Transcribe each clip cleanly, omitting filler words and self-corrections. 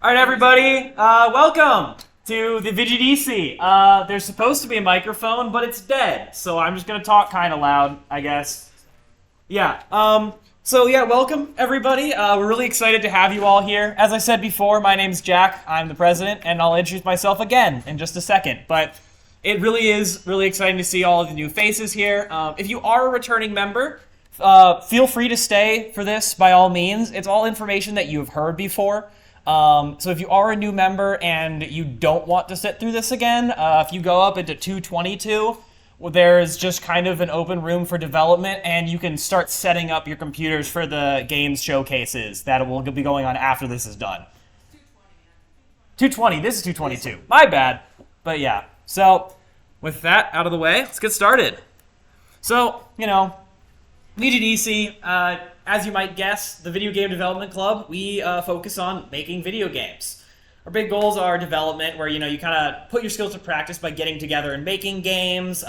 All right, everybody, welcome to the VGDC. There's supposed to be a microphone, but it's dead, so I'm just gonna talk kind of loud, I guess. Yeah. Welcome everybody. We're really excited to have you all here. As I said before, my name's Jack. I'm the president, and I'll introduce myself again in just a second. But it really is really exciting to see all of the new faces here. If you are a returning member, feel free to stay for this by all means. It's all information that you've heard before. So if you are a new member and you don't want to sit through this again, if you go up into 222, well, there's just kind of an open room for development, and you can start setting up your computers for the games showcases that will be going on after this is done. 220, this is 222. My bad. But yeah, so with that out of the way, let's get started. So, VGDC, as you might guess, the Video Game Development Club, we focus on making video games. Our big goals are development, where you kind of put your skills to practice by getting together and making games,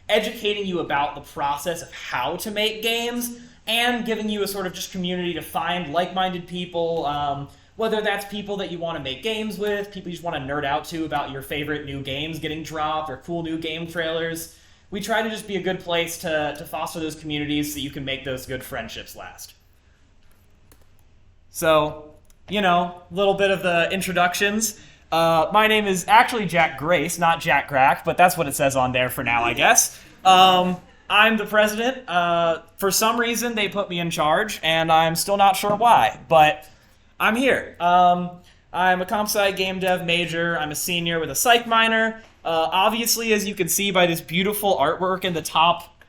educating you about the process of how to make games, and giving you a sort of just community to find like-minded people, whether that's people that you want to make games with, people you just want to nerd out to about your favorite new games getting dropped, or cool new game trailers. We try to just be a good place to foster those communities so you can make those good friendships last. So, a little bit of the introductions. My name is actually Jack Grace, not Jack Grack, but that's what it says on there for now, I guess. I'm the president. For some reason, they put me in charge, and I'm still not sure why, but I'm here. I'm a comp sci game dev major. I'm a senior with a psych minor. Obviously, as you can see by this beautiful artwork in the top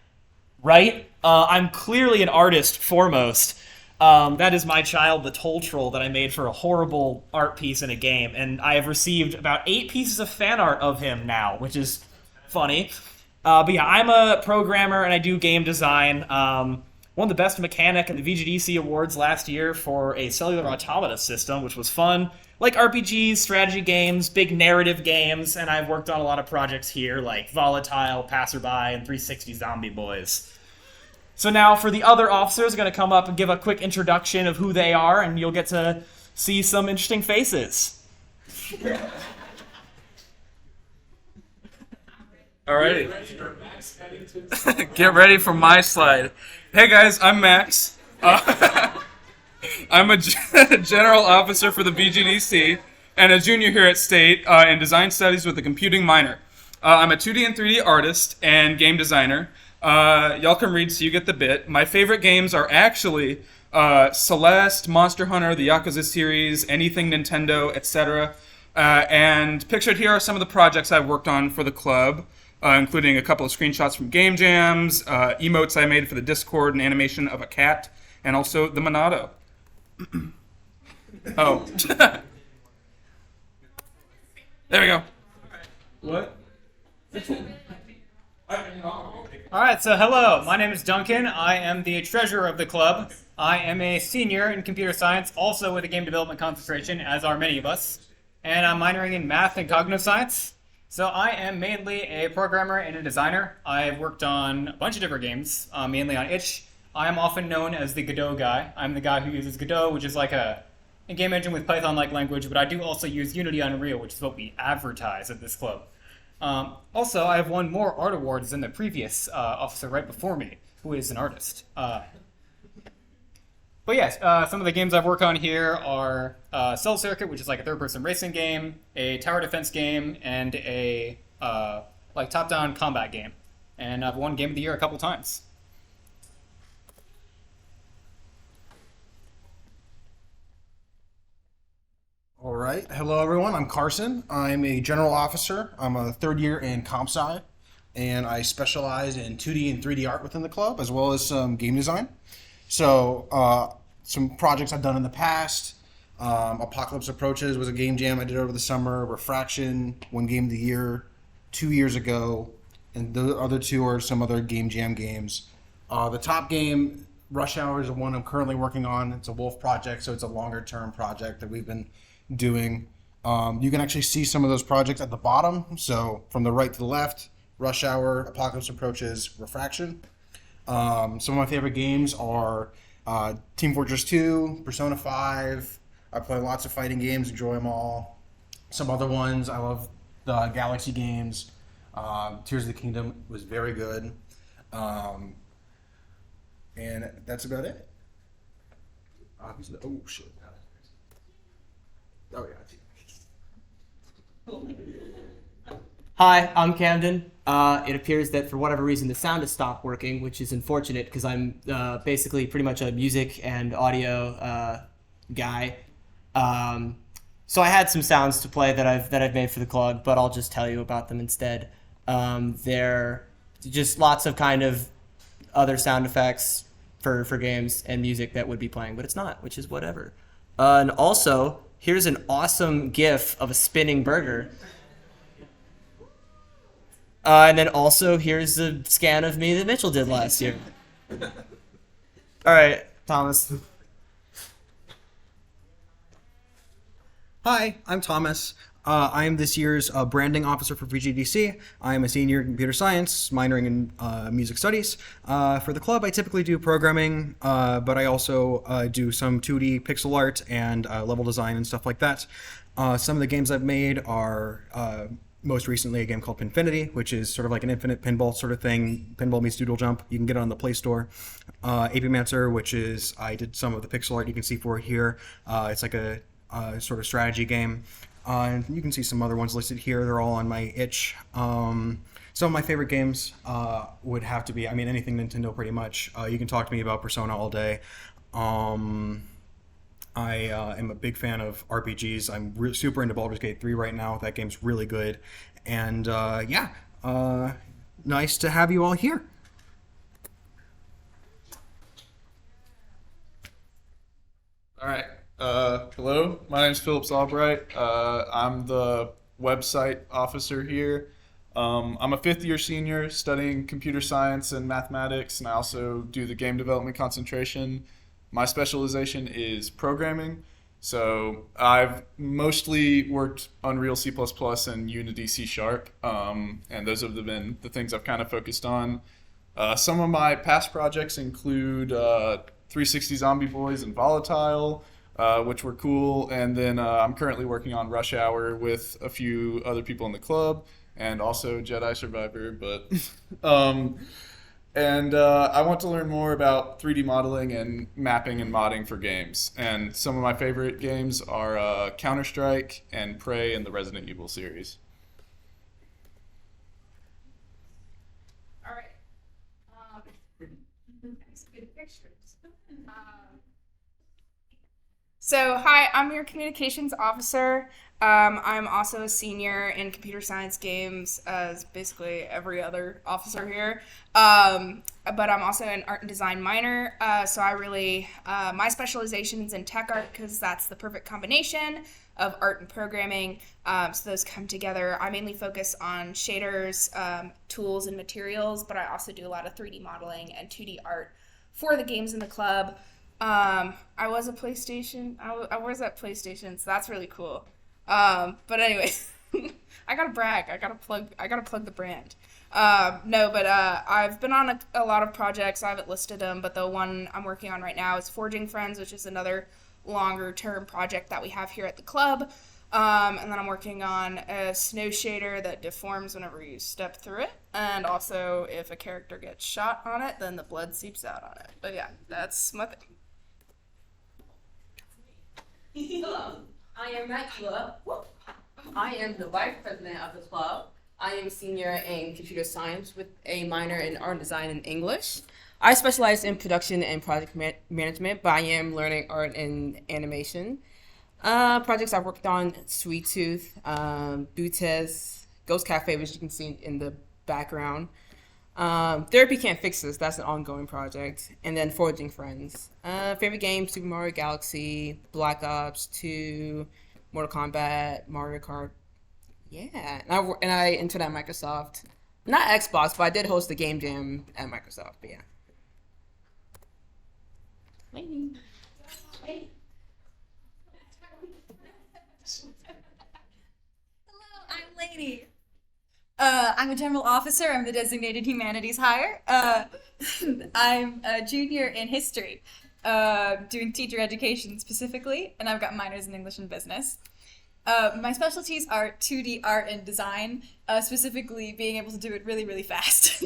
right, I'm clearly an artist foremost. That is my child, the Toll Troll, that I made for a horrible art piece in a game, and I have received about 8 pieces of fan art of him now, which is funny. But yeah, I'm a programmer, and I do game design. Won the Best Mechanic at the VGDC Awards last year for a cellular automata system, which was fun. Like RPGs, strategy games, big narrative games, and I've worked on a lot of projects here, like Volatile, Passerby, and 360 Zombie Boys. So now for the other officers, I'm going to come up and give a quick introduction of who they are, and you'll get to see some interesting faces. Alrighty. Get ready for my slide. Hey guys, I'm Max. I'm a general officer for the VGDC and a junior here at State in design studies with a computing minor. I'm a 2D and 3D artist and game designer. Y'all can read so you get the bit. My favorite games are actually Celeste, Monster Hunter, the Yakuza series, anything Nintendo, etc. And pictured here are some of the projects I've worked on for the club, including a couple of screenshots from game jams, emotes I made for the Discord, an animation of a cat, and also the Monado. Oh. There we go. What? Alright, so hello, my name is Duncan. I am the treasurer of the club. I am a senior in computer science, also with a game development concentration, as are many of us. And I'm minoring in math and cognitive science. So I am mainly a programmer and a designer. I've worked on a bunch of different games, mainly on itch. I am often known as the Godot guy. I'm the guy who uses Godot, which is like a game engine with Python-like language, but I do also use Unity Unreal, which is what we advertise at this club. Also, I have won more art awards than the previous officer right before me, who is an artist. But yes, some of the games I've worked on here are Cell Circuit, which is like a third-person racing game, a tower defense game, and a top-down combat game. And I've won Game of the Year a couple times. All right. Hello, everyone. I'm Carson. I'm a general officer. I'm a third year in comp sci, and I specialize in 2D and 3D art within the club, as well as some game design. So some projects I've done in the past. Apocalypse Approaches was a game jam I did over the summer. Refraction won Game of the Year 2 years ago, and the other two are some other game jam games. The top game, Rush Hour, is the one I'm currently working on. It's a Wolf project, so it's a longer-term project that we've been doing. You can actually see some of those projects at the bottom. So from the right to the left, Rush Hour, Apocalypse Approaches, Refraction. Some of my favorite games are Team Fortress 2, Persona 5, I play lots of fighting games, enjoy them all. Some other ones, I love the Galaxy games. Tears of the Kingdom was very good. And that's about it. Oh, shit. Oh, yeah. Hi, I'm Camden. It appears that for whatever reason the sound has stopped working, which is unfortunate because I'm basically pretty much a music and audio guy. So I had some sounds to play that I've made for the club, but I'll just tell you about them instead. They're just lots of kind of other sound effects for games and music that would be playing, but it's not, which is whatever. And also, here's an awesome GIF of a spinning burger. And then also, here's a scan of me that Mitchell did last year. All right, Thomas. Hi, I'm Thomas. I am this year's branding officer for VGDC. I am a senior in computer science, minoring in music studies. For the club, I typically do programming, but I also do some 2D pixel art and level design and stuff like that. Some of the games I've made are most recently a game called Pinfinity, which is sort of like an infinite pinball sort of thing. Pinball meets Doodle Jump. You can get it on the Play Store. Apimancer, which is, I did some of the pixel art you can see for here. It's like a sort of strategy game. And you can see some other ones listed here. They're all on my itch. Some of my favorite games would have to be, I mean, anything Nintendo pretty much. You can talk to me about Persona all day. I am a big fan of RPGs. I'm super into Baldur's Gate 3 right now. That game's really good. And nice to have you all here. All right. Hello, my name is Phillips Albright. I'm the website officer here. I'm a fifth-year senior studying computer science and mathematics, and I also do the game development concentration. My specialization is programming, so I've mostly worked Unreal C++ and Unity C#, and those have been the things I've kind of focused on. Some of my past projects include 360 Zombie Boys and Volatile, which were cool, and then I'm currently working on Rush Hour with a few other people in the club, and also Jedi Survivor, but I want to learn more about 3D modeling and mapping and modding for games, and some of my favorite games are Counter-Strike and Prey and the Resident Evil series. All right. Good pictures. So, hi, I'm your communications officer. I'm also a senior in computer science games, as basically every other officer here. But I'm also an art and design minor, so I really, my specialization is in tech art because that's the perfect combination of art and programming. So those come together. I mainly focus on shaders, tools, and materials, but I also do a lot of 3D modeling and 2D art for the games in the club. I was at PlayStation, so that's really cool. But anyway, I gotta brag. I gotta plug the brand. I've been on a lot of projects. I haven't listed them, but the one I'm working on right now is Forging Friends, which is another longer term project that we have here at the club. And then I'm working on a snow shader that deforms whenever you step through it. And also, if a character gets shot on it, then the blood seeps out on it. But yeah, that's my thing. Hello, I am Matula. I am the vice president of the club. I am senior in computer science with a minor in art design and English. I specialize in production and project management, but I am learning art and animation. Projects I've worked on: Sweet Tooth, Butes, Ghost Cafe, which you can see in the background. Therapy Can't Fix This, that's an ongoing project. And then Forging Friends. Favorite games: Super Mario Galaxy, Black Ops 2, Mortal Kombat, Mario Kart. Yeah, and I interned at Microsoft. Not Xbox, but I did host the Game Jam at Microsoft, but yeah. Lady. Hello, I'm Lady. I'm a general officer. I'm the designated humanities hire. I'm a junior in history. doing teacher education specifically, and I've got minors in English and business. My specialties are 2D art and design, specifically being able to do it really, really fast.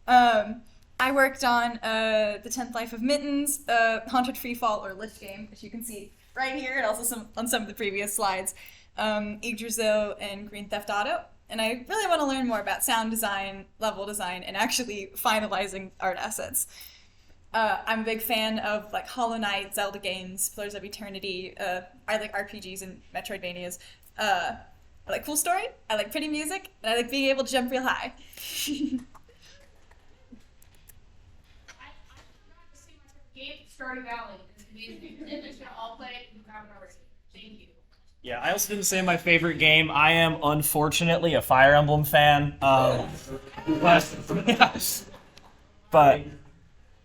I worked on The 10th Life of Mittens, Haunted Freefall or Lich game, which you can see right here, and also on some of the previous slides, Yggdrasil and Green Theft Auto. And I really want to learn more about sound design, level design, and actually finalizing art assets. I'm a big fan of like Hollow Knight, Zelda games, Pillars of Eternity. I like RPGs and Metroidvanias. I like cool story, I like pretty music, and I like being able to jump real high. Game Stardew Valley. It's amazing. You should all play it if you haven't already. Thank you. Yeah, I also didn't say my favorite game. I am unfortunately a Fire Emblem fan. But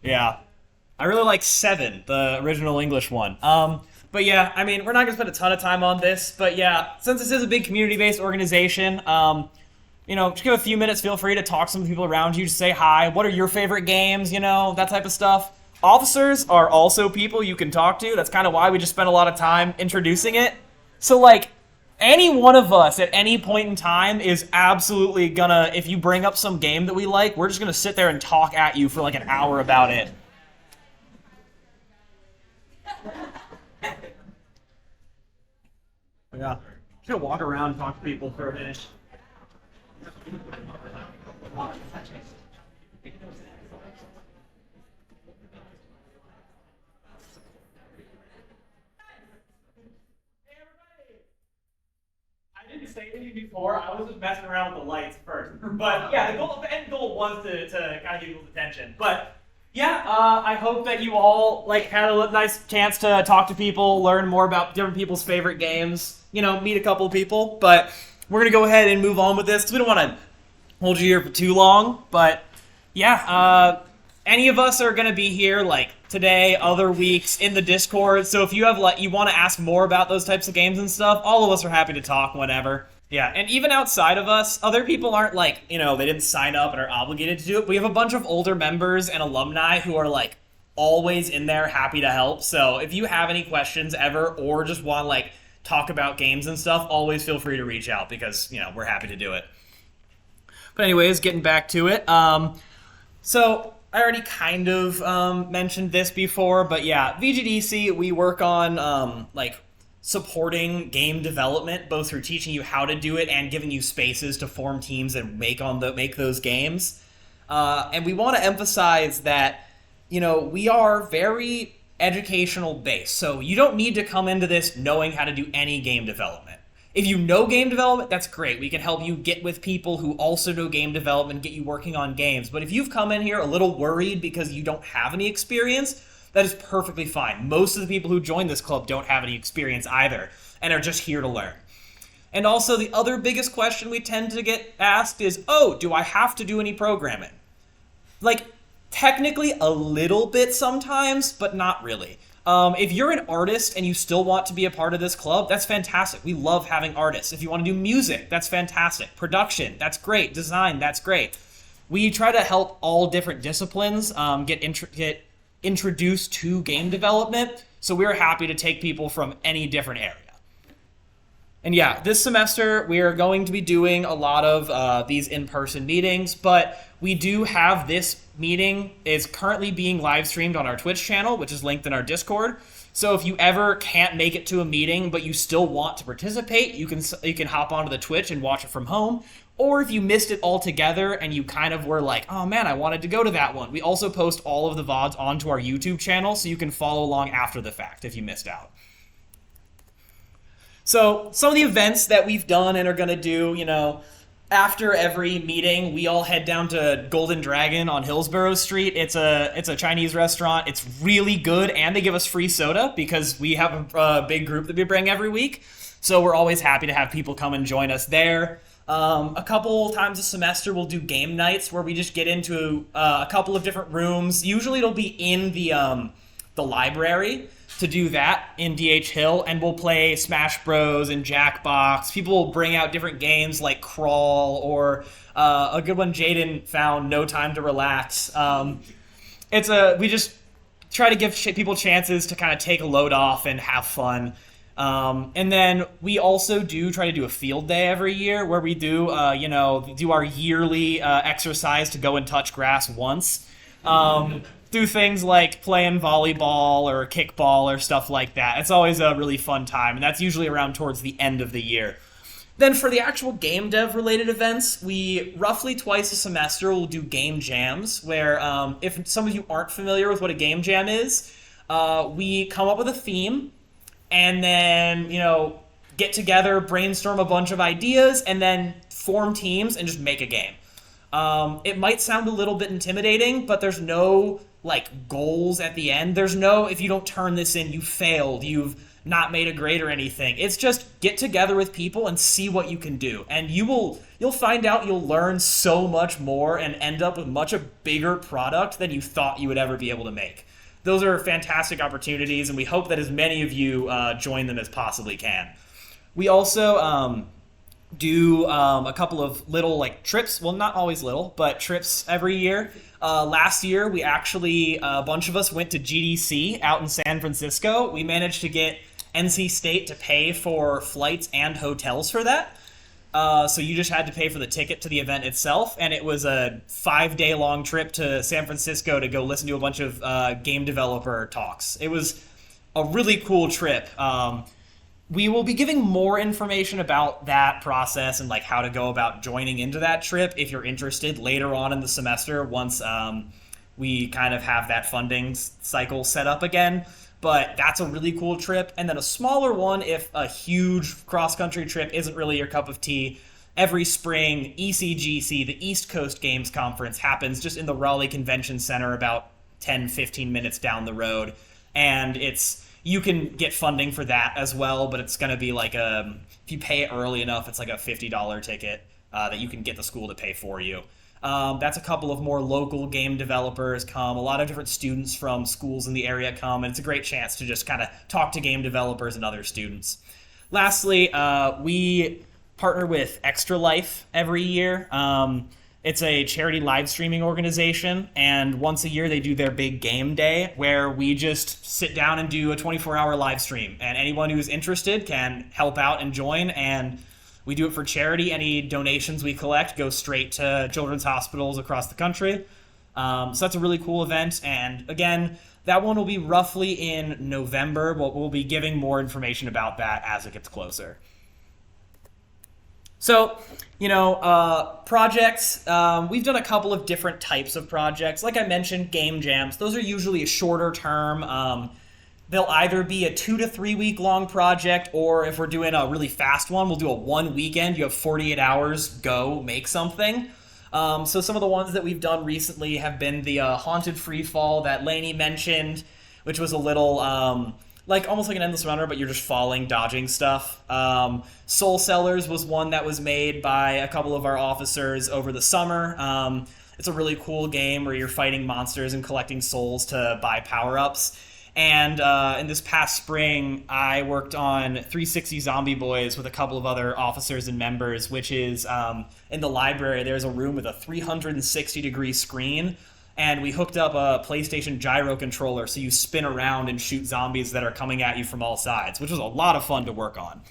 yeah, I really like 7, the original English one. But yeah, I mean, we're not gonna spend a ton of time on this, but yeah, since this is a big community-based organization, just give a few minutes. Feel free to talk to some people around you, just say hi. What are your favorite games? That type of stuff. Officers are also people you can talk to. That's kind of why we just spent a lot of time introducing it. So, like, any one of us at any point in time is absolutely gonna, if you bring up some game that we like, we're just gonna sit there and talk at you for like an hour about it. Yeah. Just gonna walk around and talk to people for a minute. I didn't say anything before. I was just messing around with the lights first. But yeah, the end goal was to kind of get people's attention. But yeah, I hope that you all had a nice chance to talk to people, learn more about different people's favorite games, meet a couple of people. But we're gonna go ahead and move on with this because we don't want to hold you here for too long. But yeah, any of us are gonna be here today, other weeks in the Discord. So if you have you want to ask more about those types of games and stuff, all of us are happy to talk whenever. Yeah, and even outside of us, other people aren't they didn't sign up and are obligated to do it. We have a bunch of older members and alumni who are always in there, happy to help. So if you have any questions ever or just want talk about games and stuff, always feel free to reach out because we're happy to do it. But anyways, getting back to it. So I already kind of mentioned this before, but yeah, VGDC, we work on supporting game development, both through teaching you how to do it and giving you spaces to form teams and make those games. And we want to emphasize that, we are very educational based. So you don't need to come into this knowing how to do any game development. If you know game development, that's great. We can help you get with people who also know game development, get you working on games. But if you've come in here a little worried because you don't have any experience, that is perfectly fine. Most of the people who join this club don't have any experience either and are just here to learn. And also the other biggest question we tend to get asked is, do I have to do any programming? Technically a little bit sometimes, but not really. If you're an artist and you still want to be a part of this club, that's fantastic. We love having artists. If you want to do music, that's fantastic. Production, that's great. Design, that's great. We try to help all different disciplines get introduced to game development, so we're happy to take people from any different area. And yeah, this semester we are going to be doing a lot of these in-person meetings, but we do have this meeting is currently being live streamed on our Twitch channel, which is linked in our Discord. So if you ever can't make it to a meeting, but you still want to participate, you can hop onto the Twitch and watch it from home. Or if you missed it altogether and you kind of were like, oh man, I wanted to go to that one, we also post all of the VODs onto our YouTube channel so you can follow along after the fact if you missed out. So some of the events that we've done and are going to do, after every meeting, we all head down to Golden Dragon on Hillsborough Street. It's a Chinese restaurant. It's really good, and they give us free soda because we have a big group that we bring every week. So we're always happy to have people come and join us there. A couple times a semester, we'll do game nights where we just get into a couple of different rooms. Usually it'll be in the library to do that in DH Hill, and we'll play Smash Bros. And Jackbox. People will bring out different games like Crawl or a good one Jaden found, No Time to Relax. We just try to give people chances to kind of take a load off and have fun. And then we also do try to do a field day every year where we do, do our yearly exercise to go and touch grass once. Do things like playing volleyball or kickball or stuff like that. It's always a really fun time, and that's usually around towards the end of the year. Then for the actual game dev related events, we roughly twice a semester will do game jams, where if some of you aren't familiar with what a game jam is, we come up with a theme and then, get together, brainstorm a bunch of ideas, and then form teams and just make a game. It might sound a little bit intimidating, but there's no goals at the end. There's no, if you don't turn this in, you failed, you've not made a grade or anything. It's just get together with people and see what you can do. And you'll find out you'll learn so much more and end up with much a bigger product than you thought you would ever be able to make. Those are fantastic opportunities, and we hope that as many of you join them as possibly can. We also do a couple of little trips. Well, not always little, but trips every year. Last year, we actually, a bunch of us went to GDC out in San Francisco. We managed to get NC State to pay for flights and hotels for that. So you just had to pay for the ticket to the event itself, and it was a 5-day-long trip to San Francisco to go listen to a bunch of game developer talks. It was a really cool trip. We will be giving more information about that process and how to go about joining into that trip if you're interested later on in the semester once we kind of have that funding cycle set up again. But that's a really cool trip. And then a smaller one if a huge cross-country trip isn't really your cup of tea. Every spring, ECGC, the East Coast Games Conference, happens just in the Raleigh Convention Center about 10-15 minutes down the road. And you can get funding for that as well, but it's going to be if you pay it early enough, it's like a $50 ticket that you can get the school to pay for you. That's a couple of more local game developers come. A lot of different students from schools in the area come, and it's a great chance to just kind of talk to game developers and other students. Lastly, we partner with Extra Life every year. It's a charity live streaming organization, and once a year they do their big game day where we just sit down and do a 24-hour live stream, and anyone who's interested can help out and join, and we do it for charity. Any donations we collect go straight to children's hospitals across the country. So that's a really cool event, and again, that one will be roughly in November, but we'll be giving more information about that as it gets closer. So, projects, we've done a couple of different types of projects. Like I mentioned, game jams. Those are usually a shorter term. They'll either be a 2 to 3 week long project, or if we're doing a really fast one, we'll do a 1 weekend. You have 48 hours, go make something. So some of the ones that we've done recently have been the Haunted Freefall that Lainey mentioned, which was a little... almost like an endless runner, but you're just falling, dodging stuff. Soul Sellers was one that was made by a couple of our officers over the summer. It's a really cool game where you're fighting monsters and collecting souls to buy power-ups. And in this past spring, I worked on 360 Zombie Boys with a couple of other officers and members, which is in the library, there's a room with a 360-degree screen. And we hooked up a PlayStation gyro controller so you spin around and shoot zombies that are coming at you from all sides, which was a lot of fun to work on.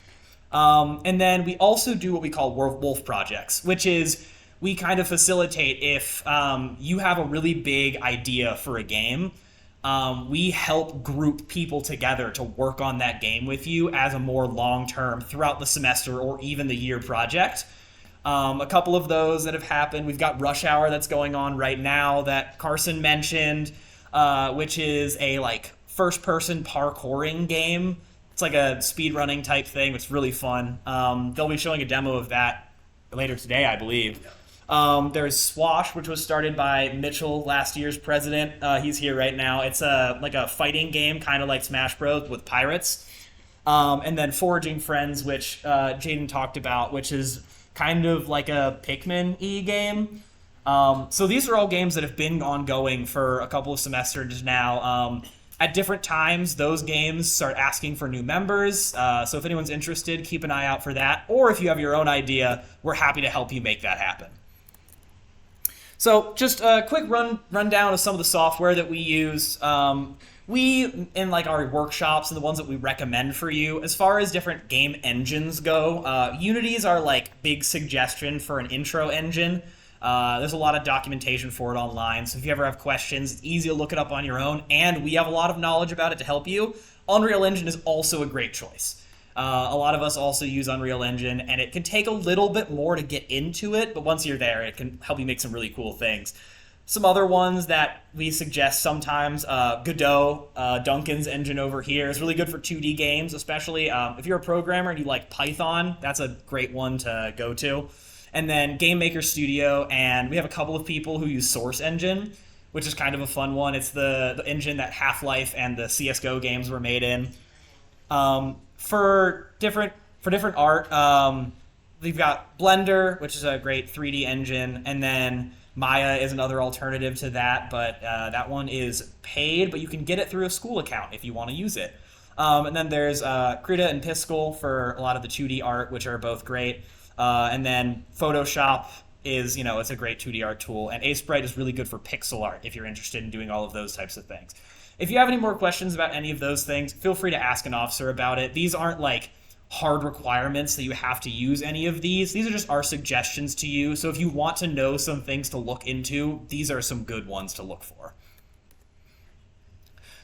And then we also do what we call wolf projects, which is we kind of facilitate if you have a really big idea for a game, we help group people together to work on that game with you as a more long-term, throughout the semester or even the year project. A couple of those that have happened. We've got Rush Hour that's going on right now that Carson mentioned, which is a first-person parkouring game. It's like a speedrunning type thing. It's really fun. They'll be showing a demo of that later today, I believe. There's Swash, which was started by Mitchell, last year's president. He's here right now. It's a fighting game, kind of like Smash Bros. With pirates. And then Foraging Friends, which Jaden talked about, which is kind of like a Pikmin-y game. So these are all games that have been ongoing for a couple of semesters now. At different times, those games start asking for new members. So if anyone's interested, keep an eye out for that. Or if you have your own idea, we're happy to help you make that happen. So just a quick rundown of some of the software that we use. we, in like our workshops and the ones that we recommend for you, as far as different game engines go, Unity is our like big suggestion for an intro engine. There's a lot of documentation for it online, so if you ever have questions, it's easy to look it up on your own, and we have a lot of knowledge about it to help you. Unreal Engine is also a great choice. A lot of us also use Unreal Engine, and it can take a little bit more to get into it, but once you're there, it can help you make some really cool things. Some other ones that we suggest sometimes, Godot, Duncan's engine over here, is really good for 2D games, especially if you're a programmer and you like Python, that's a great one to go to. And then Game Maker Studio, and we have a couple of people who use Source Engine, which is kind of a fun one. It's the engine that Half-Life and the CSGO games were made in. For different art, we've got Blender, which is a great 3D engine, and then Maya is another alternative to that, but that one is paid, but you can get it through a school account if you want to use it. And then there's Krita and Piskel for a lot of the 2D art, which are both great. And then Photoshop is, it's a great 2D art tool, and Icebreaker is really good for pixel art if you're interested in doing all of those types of things. If you have any more questions about any of those things, feel free to ask an officer about it. These aren't like hard requirements that you have to use any of these. These are just our suggestions to you. So if you want to know some things to look into, these are some good ones to look for.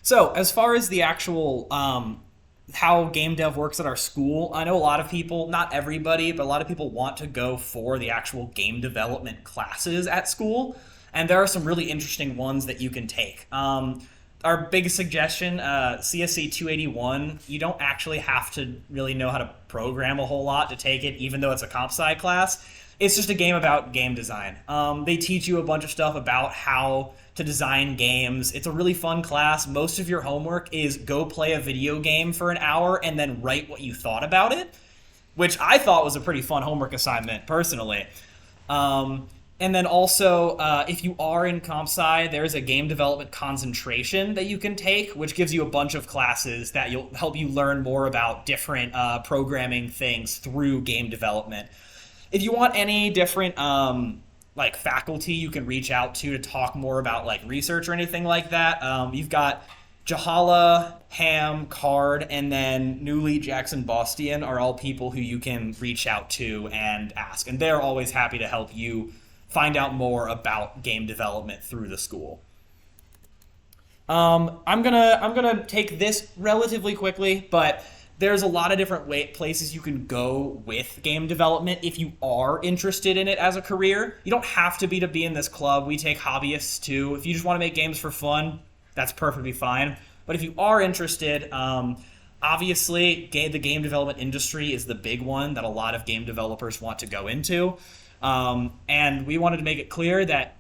So as far as the actual how game dev works at our school, I know a lot of people, not everybody, but a lot of people want to go for the actual game development classes at school, and there are some really interesting ones that you can take. Our biggest suggestion, CSC 281, you don't actually have to really know how to program a whole lot to take it, even though it's a comp sci class. It's just a game about game design. They teach you a bunch of stuff about how to design games. It's a really fun class. Most of your homework is go play a video game for an hour and then write what you thought about it, which I thought was a pretty fun homework assignment, personally. And then also, if you are in comp sci, there's a game development concentration that you can take, which gives you a bunch of classes that will help you learn more about different programming things through game development. If you want any different like faculty you can reach out to talk more about like research or anything like that, you've got Jahala, Ham, Card, and then Newly, Jackson, Bostian are all people who you can reach out to and ask, and they're always happy to help you find out more about game development through the school. I'm gonna take this relatively quickly, but there's a lot of different places you can go with game development if you are interested in it as a career. You don't have to be in this club. We take hobbyists too. If you just want to make games for fun, that's perfectly fine. But if you are interested, obviously the game development industry is the big one that a lot of game developers want to go into. And we wanted to make it clear that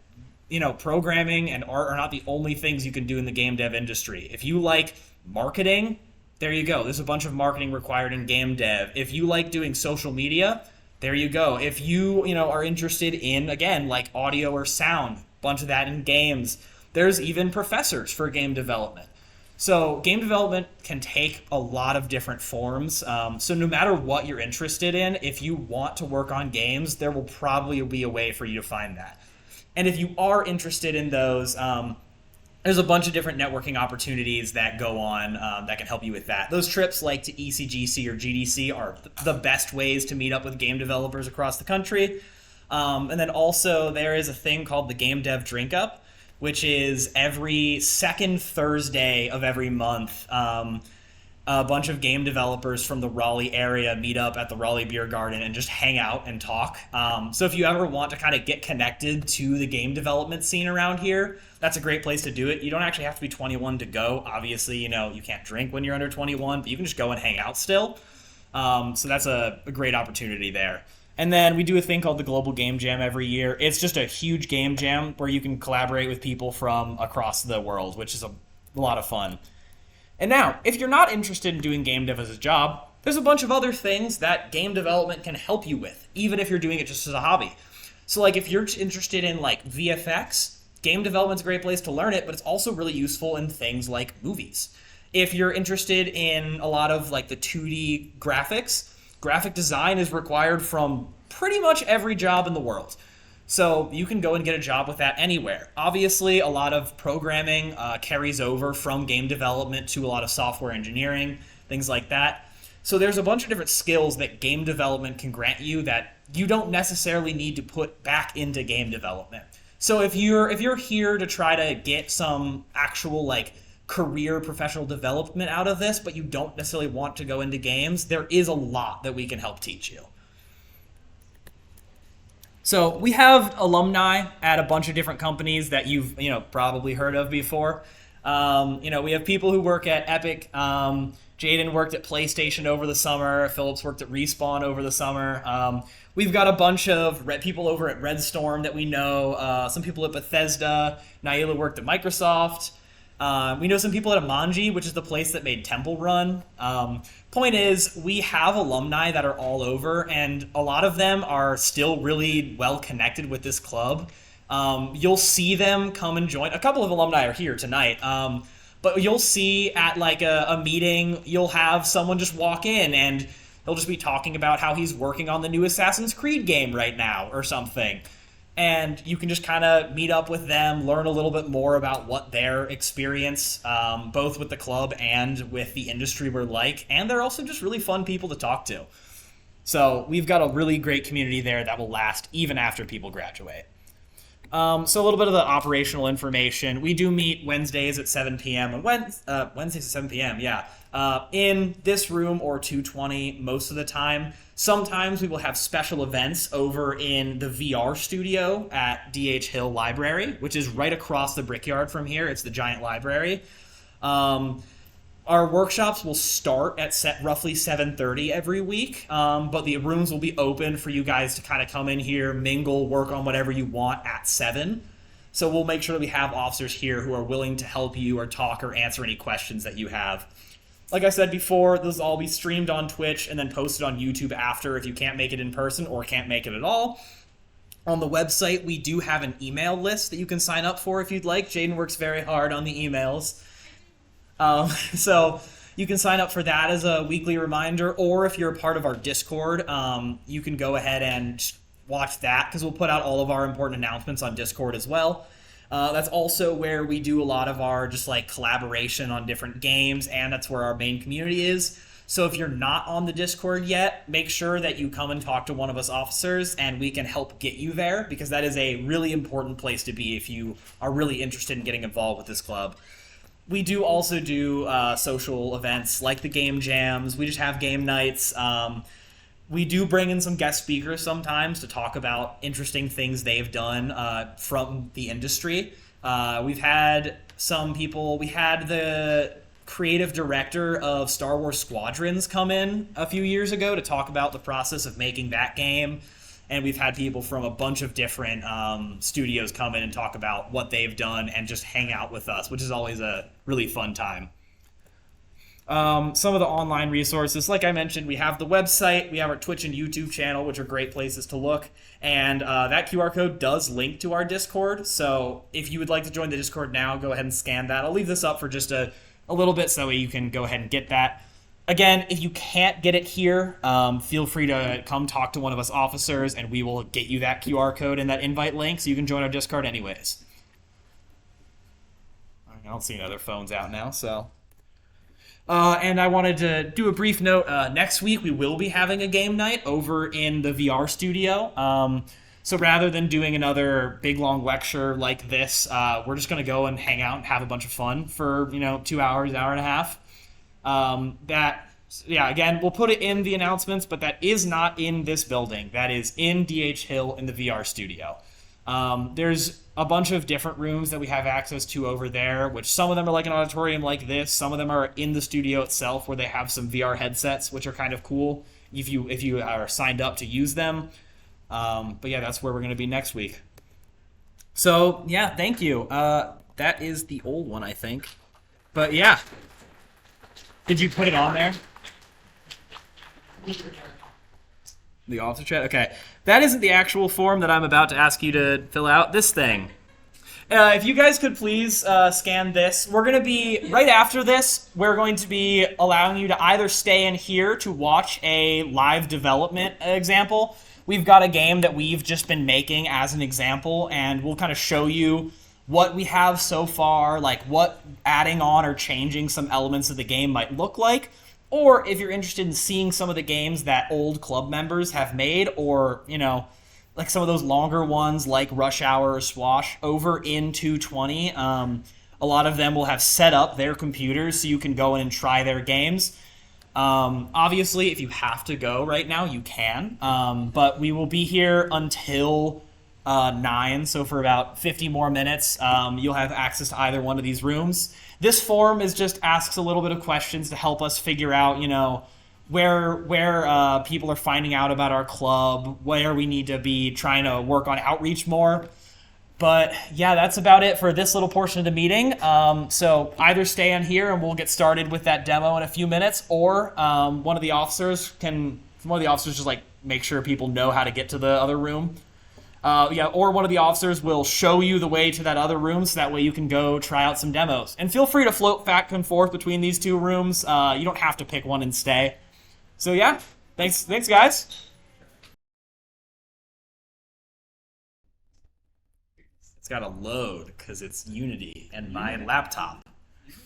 programming and art are not the only things you can do in the game dev industry. If you like marketing, there you go. There's a bunch of marketing required in game dev. If you like doing social media, there you go. If you, are interested in, again, like audio or sound, bunch of that in games. There's even professors for game development. So game development can take a lot of different forms. So no matter what you're interested in, if you want to work on games, there will probably be a way for you to find that. And if you are interested in those, there's a bunch of different networking opportunities that go on that can help you with that. Those trips like to ECGC or GDC are the best ways to meet up with game developers across the country. And then also there is a thing called the Game Dev Drink Up, which is every second Thursday of every month. A bunch of game developers from the Raleigh area meet up at the Raleigh Beer Garden and just hang out and talk. So if you ever want to kind of get connected to the game development scene around here, that's a great place to do it. You don't actually have to be 21 to go. Obviously, you can't drink when you're under 21, but you can just go and hang out still. So that's a great opportunity there. And then we do a thing called the Global Game Jam every year. It's just a huge game jam where you can collaborate with people from across the world, which is a lot of fun. And now, if you're not interested in doing game dev as a job, there's a bunch of other things that game development can help you with, even if you're doing it just as a hobby. So like if you're interested in like VFX, game development's a great place to learn it, but it's also really useful in things like movies. If you're interested in a lot of like the 2D graphics, graphic design is required from pretty much every job in the world. So you can go and get a job with that anywhere. Obviously, a lot of programming carries over from game development to a lot of software engineering, things like that. So there's a bunch of different skills that game development can grant you that you don't necessarily need to put back into game development. So if you're here to try to get some actual like career professional development out of this, but you don't necessarily want to go into games, there is a lot that we can help teach you. So we have alumni at a bunch of different companies that you've probably heard of before. We have people who work at Epic. Jaden worked at PlayStation over the summer. Phillips worked at Respawn over the summer. We've got a bunch of people over at Redstorm that we know. Some people at Bethesda. Naila worked at Microsoft. We know some people at Amanji, which is the place that made Temple Run. Point is, we have alumni that are all over, and a lot of them are still really well connected with this club. You'll see them come and join. A couple of alumni are here tonight. But you'll see at like a meeting, you'll have someone just walk in and he'll just be talking about how he's working on the new Assassin's Creed game right now or something. And you can just kind of meet up with them, learn a little bit more about what their experience, both with the club and with the industry were like. And they're also just really fun people to talk to. So we've got a really great community there that will last even after people graduate. So a little bit of the operational information. We do meet Wednesdays at 7 p.m. and Wednesdays at 7 p.m. Yeah, in this room or 220 most of the time. Sometimes we will have special events over in the VR studio at DH Hill Library, which is right across the Brickyard from here. It's the giant library. Our workshops will start at roughly 7:30 every week, but the rooms will be open for you guys to kind of come in here, mingle, work on whatever you want at 7. So we'll make sure that we have officers here who are willing to help you or talk or answer any questions that you have. Like I said before, this will all be streamed on Twitch and then posted on YouTube after if you can't make it in person or can't make it at all. On the website, we do have an email list that you can sign up for if you'd like. Jaden works very hard on the emails. So you can sign up for that as a weekly reminder, or if you're a part of our Discord, you can go ahead and watch that because we'll put out all of our important announcements on Discord as well. That's also where we do a lot of our just like collaboration on different games, and that's where our main community is. So if you're not on the Discord yet, make sure that you come and talk to one of us officers and we can help get you there, because that is a really important place to be if you are really interested in getting involved with this club. We do also do social events like the game jams. We just have game nights. We do bring in some guest speakers sometimes to talk about interesting things they've done from the industry. We've had some people. We had the creative director of Star Wars Squadrons come in a few years ago to talk about the process of making that game. And we've had people from a bunch of different studios come in and talk about what they've done and just hang out with us, which is always a really fun time. Some of the online resources, like I mentioned, we have the website, we have our Twitch and YouTube channel, which are great places to look. And that QR code does link to our Discord. So if you would like to join the Discord now, go ahead and scan that. I'll leave this up for just a little bit so you can go ahead and get that. Again, if you can't get it here, feel free to come talk to one of us officers and we will get you that QR code and that invite link so you can join our Discord anyways. I don't see any other phones out now, so. And I wanted to do a brief note. Next week we will be having a game night over in the VR studio. So rather than doing another big long lecture like this, we're just going to go and hang out and have a bunch of fun for 2 hours, hour and a half. Again, we'll put it in the announcements, but that is not in this building. That is in DH Hill in the VR studio. There's a bunch of different rooms that we have access to over there, which some of them are like an auditorium like this. Some of them are in the studio itself where they have some VR headsets, which are kind of cool if you are signed up to use them. But yeah, that's where we're going to be next week. So yeah, thank you. That is the old one, I think. But yeah. Did you put it on there? The officer chat? Okay. That isn't the actual form that I'm about to ask you to fill out. This thing. If you guys could please scan this. We're going to be, right after this, we're going to be allowing you to either stay in here to watch a live development example, we've got a game that we've just been making as an example, and we'll kind of show you what we have so far, like what adding on or changing some elements of the game might look like. Or if you're interested in seeing some of the games that old club members have made, or, you know, like some of those longer ones like Rush Hour or Swash over in 220, a lot of them will have set up their computers so you can go in and try their games. Obviously, if you have to go right now, you can. But we will be here until 9, so for about 50 more minutes, you'll have access to either one of these rooms. This forum just asks a little bit of questions to help us figure out, you know, where people are finding out about our club, where we need to be trying to work on outreach more. But yeah, that's about it for this little portion of the meeting. So either stay on here and we'll get started with that demo in a few minutes, or one of the officers just like make sure people know how to get to the other room. Or one of the officers will show you the way to that other room, so that way you can go try out some demos. And feel free to float back and forth between these two rooms. You don't have to pick one and stay. So yeah, thanks guys. It's got to load because it's Unity and my laptop.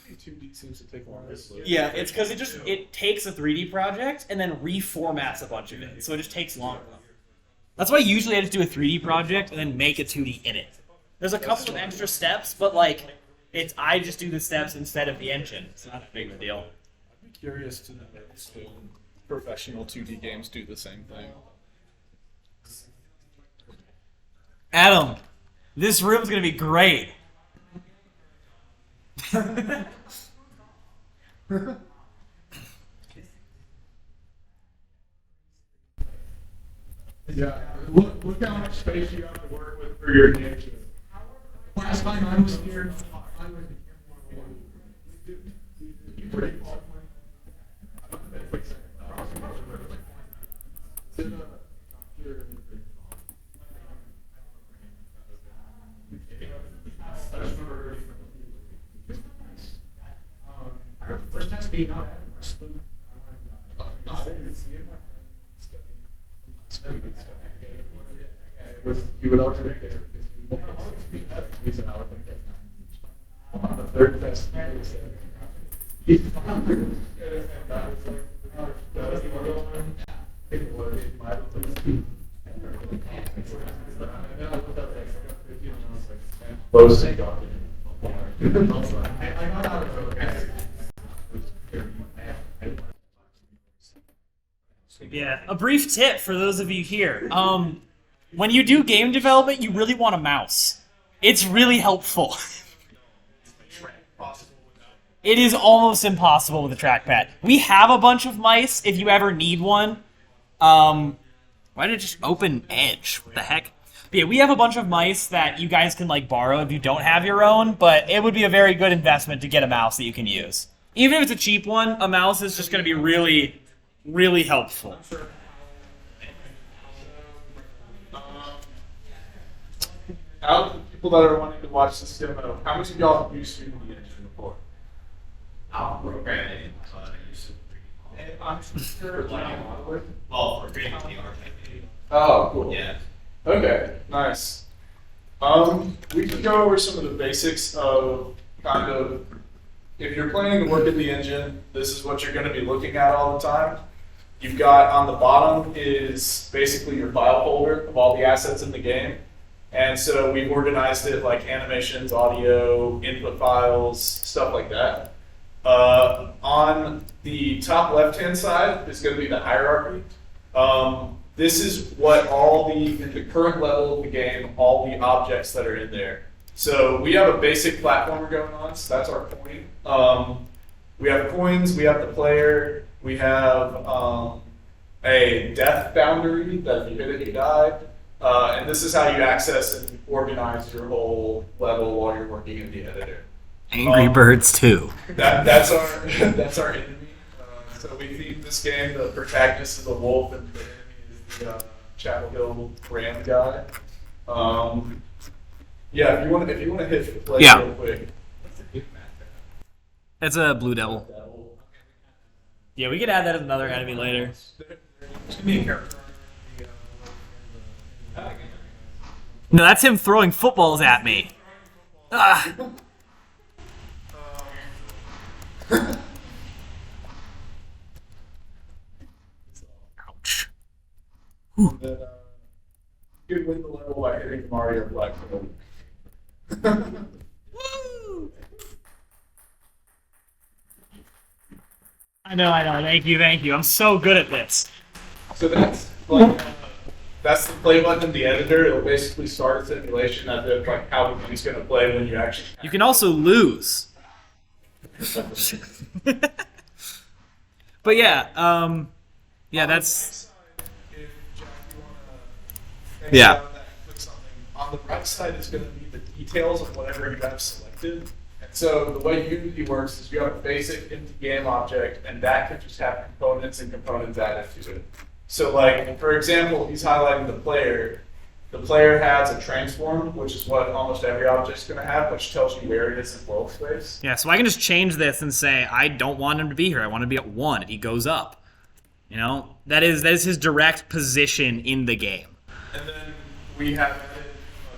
2D seems to take longer. Yeah, it's because it takes a 3D project and then reformats a bunch of it, so it just takes longer. That's why usually I just do a 3D project and then make a 2D in it. There's a couple of extra steps, but like I just do the steps instead of the engine. It's not a big of a deal. I'd be curious to know if professional 2D games do the same thing. Adam, this room's gonna be great. Yeah, look how much space you have to work with for your game. Last time I was here, I was first time being out. You would alternate there. On the third test, Yeah, a brief tip for those of you here. When you do game development, you really want a mouse. It's really helpful. It is almost impossible with a trackpad. We have a bunch of mice if you ever need one. Why did it just open Edge? What the heck? But yeah, we have a bunch of mice that you guys can like borrow if you don't have your own, but it would be a very good investment to get a mouse that you can use. Even if it's a cheap one, a mouse is just going to be really, really helpful. Out of the people that are wanting to watch this demo, how much of y'all have used 3D Engine before? I'll program it. I'm sure. Well, for creating the art. Oh, cool. Yeah. Okay, nice. We can go over some of the basics of kind of, if you're planning to work in the engine, this is what you're going to be looking at all the time. You've got on the bottom is basically your file folder of all the assets in the game. And so we've organized it like animations, audio, input files, stuff like that. On the top left-hand side is going to be the hierarchy. This is what in the current level of the game, all the objects that are in there. So we have a basic platformer going on, so that's our coin. We have coins, we have the player, we have a death boundary that if you hit it, you die. And this is how you access and organize your whole level while you're working in the editor. Angry Birds 2. That's our enemy. So we themed this game. The protagonist is a wolf, and the enemy is the Chapel Hill Ram guy. Yeah, if you want to hit play real quick. It's a Blue Devil. Yeah, we could add that as another enemy later. No, that's him throwing footballs at me. Ah. Ouch. And then, you can win the level by hitting Mario Black. I know. Thank you. I'm so good at this. So that's like that's the play button in the editor. It'll basically start a simulation of like how the game's going to play when you actually. You can also lose. But yeah, that's. If Jack, you want to Yeah. click something on the right side is going to be the details of whatever you have selected. And so the way Unity works is you have a basic empty game object, and that can just have components and components added to it. So like, for example, he's highlighting the player. The player has a transform, which is what almost every object's going to have, which tells you where it is in world space. Yeah, so I can just change this and say, I don't want him to be here. I want him to be at 1, and he goes up. You know, that is his direct position in the game. And then we have added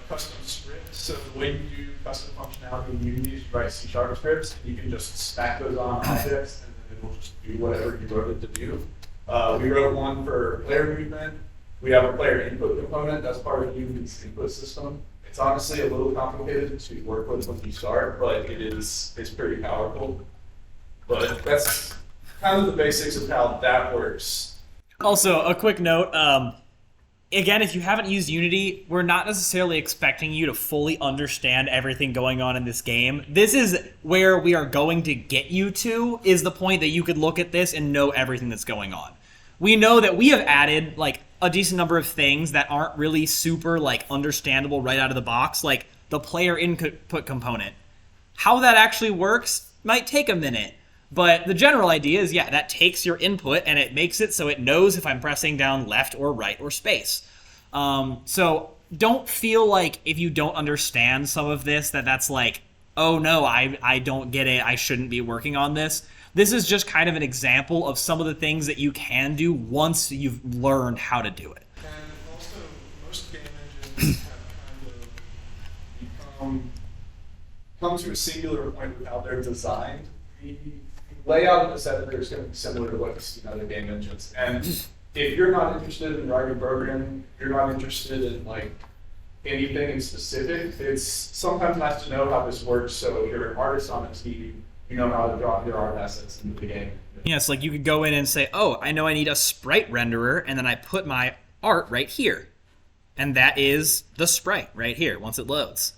a custom script. So the way you do custom functionality in Unity is you write C# scripts, and you can just stack those on objects, and then it will just do whatever you wrote it to do. We wrote one for player movement. We have a player input component that's part of Unity's input system. It's honestly a little complicated to work with when you start, but it's pretty powerful. But that's kind of the basics of how that works. Also, a quick note, again, if you haven't used Unity, we're not necessarily expecting you to fully understand everything going on in this game. This is where we are going to get you to, is the point that you could look at this and know everything that's going on. We know that we have added, like, a decent number of things that aren't really super, like, understandable right out of the box, like the player input component. How that actually works might take a minute. But the general idea is, yeah, that takes your input and it makes it so it knows if I'm pressing down left or right or space. So don't feel like if you don't understand some of this that's like, oh no, I don't get it, I shouldn't be working on this. This is just kind of an example of some of the things that you can do once you've learned how to do it. And also, most game engines have kind of come to a singular point with how they're designed. The layout of this editor is going to be similar to what you see in other game engines. And if you're not interested in writing programming, you're not interested in like anything in specific, it's sometimes nice to know how this works. So if you're an artist on a team, you know how to drop your art assets into the game. Yes, like you could go in and say, oh, I know I need a sprite renderer, and then I put my art right here. And that is the sprite right here once it loads.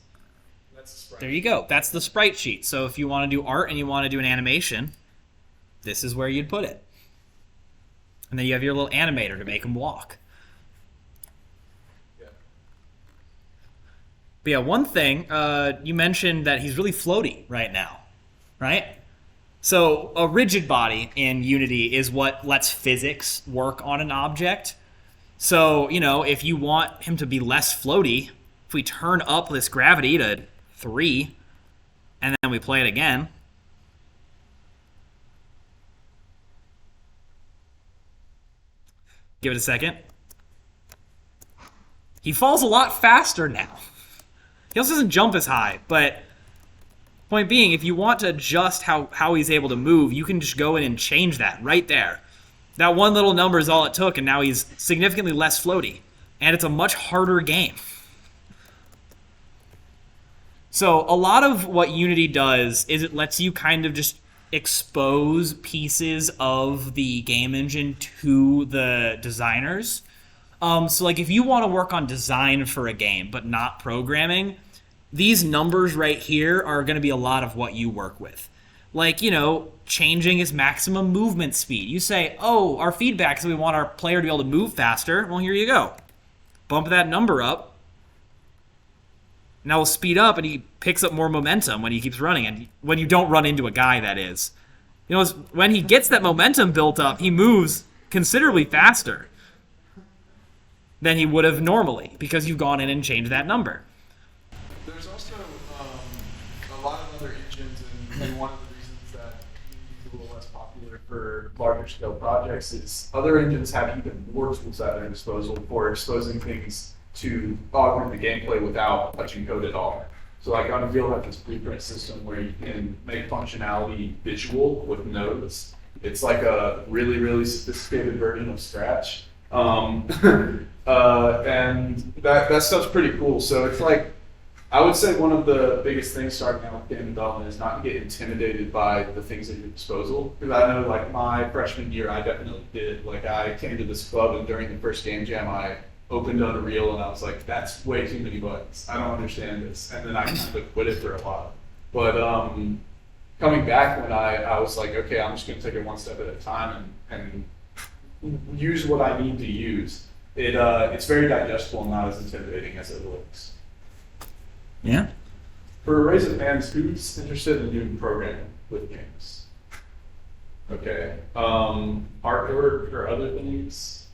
That's the sprite. There you go. That's the sprite sheet. So if you want to do art and you want to do an animation, this is where you'd put it. And then you have your little animator to make them walk. Yeah. But yeah, one thing, you mentioned that he's really floaty right now, right? So a rigid body in Unity is what lets physics work on an object. So, you know, if you want him to be less floaty, if we turn up this gravity to 3, and then we play it again, give it a second. He falls a lot faster now. He also doesn't jump as high, but point being, if you want to adjust how he's able to move, you can just go in and change that right there. That one little number is all it took, and now he's significantly less floaty. And it's a much harder game. So a lot of what Unity does is it lets you kind of just expose pieces of the game engine to the designers. So like if you want to work on design for a game but not programming, these numbers right here are going to be a lot of what you work with. Like, you know, changing his maximum movement speed. You say, oh, our feedback is we want our player to be able to move faster. Well, here you go. Bump that number up. Now he'll speed up and he picks up more momentum when he keeps running. And when you don't run into a guy, that is. You know, when he gets that momentum built up, he moves considerably faster than he would have normally because you've gone in and changed that number. There's also a lot of other engines, and one of the reasons that Unity is a little less popular for larger scale projects is other engines have even more tools at their disposal for exposing things to augment the gameplay without touching code at all. So like Unreal has this blueprint system where you can make functionality visual with nodes. It's like a really, really sophisticated version of Scratch. And that stuff's pretty cool. So it's like, I would say one of the biggest things starting out with game development is not to get intimidated by the things at your disposal. Because I know like my freshman year, I definitely did. Like I came to this club and during the first game jam, I opened Unreal and I was like, that's way too many buttons. I don't understand this. And then I kind of quit it for a while. But coming back when I was like, okay, I'm just going to take it one step at a time and use what I need to use. It's very digestible and not as intimidating as it looks. Yeah. For a raise of hands, who's interested in doing programming with games? Okay. Artwork or other things?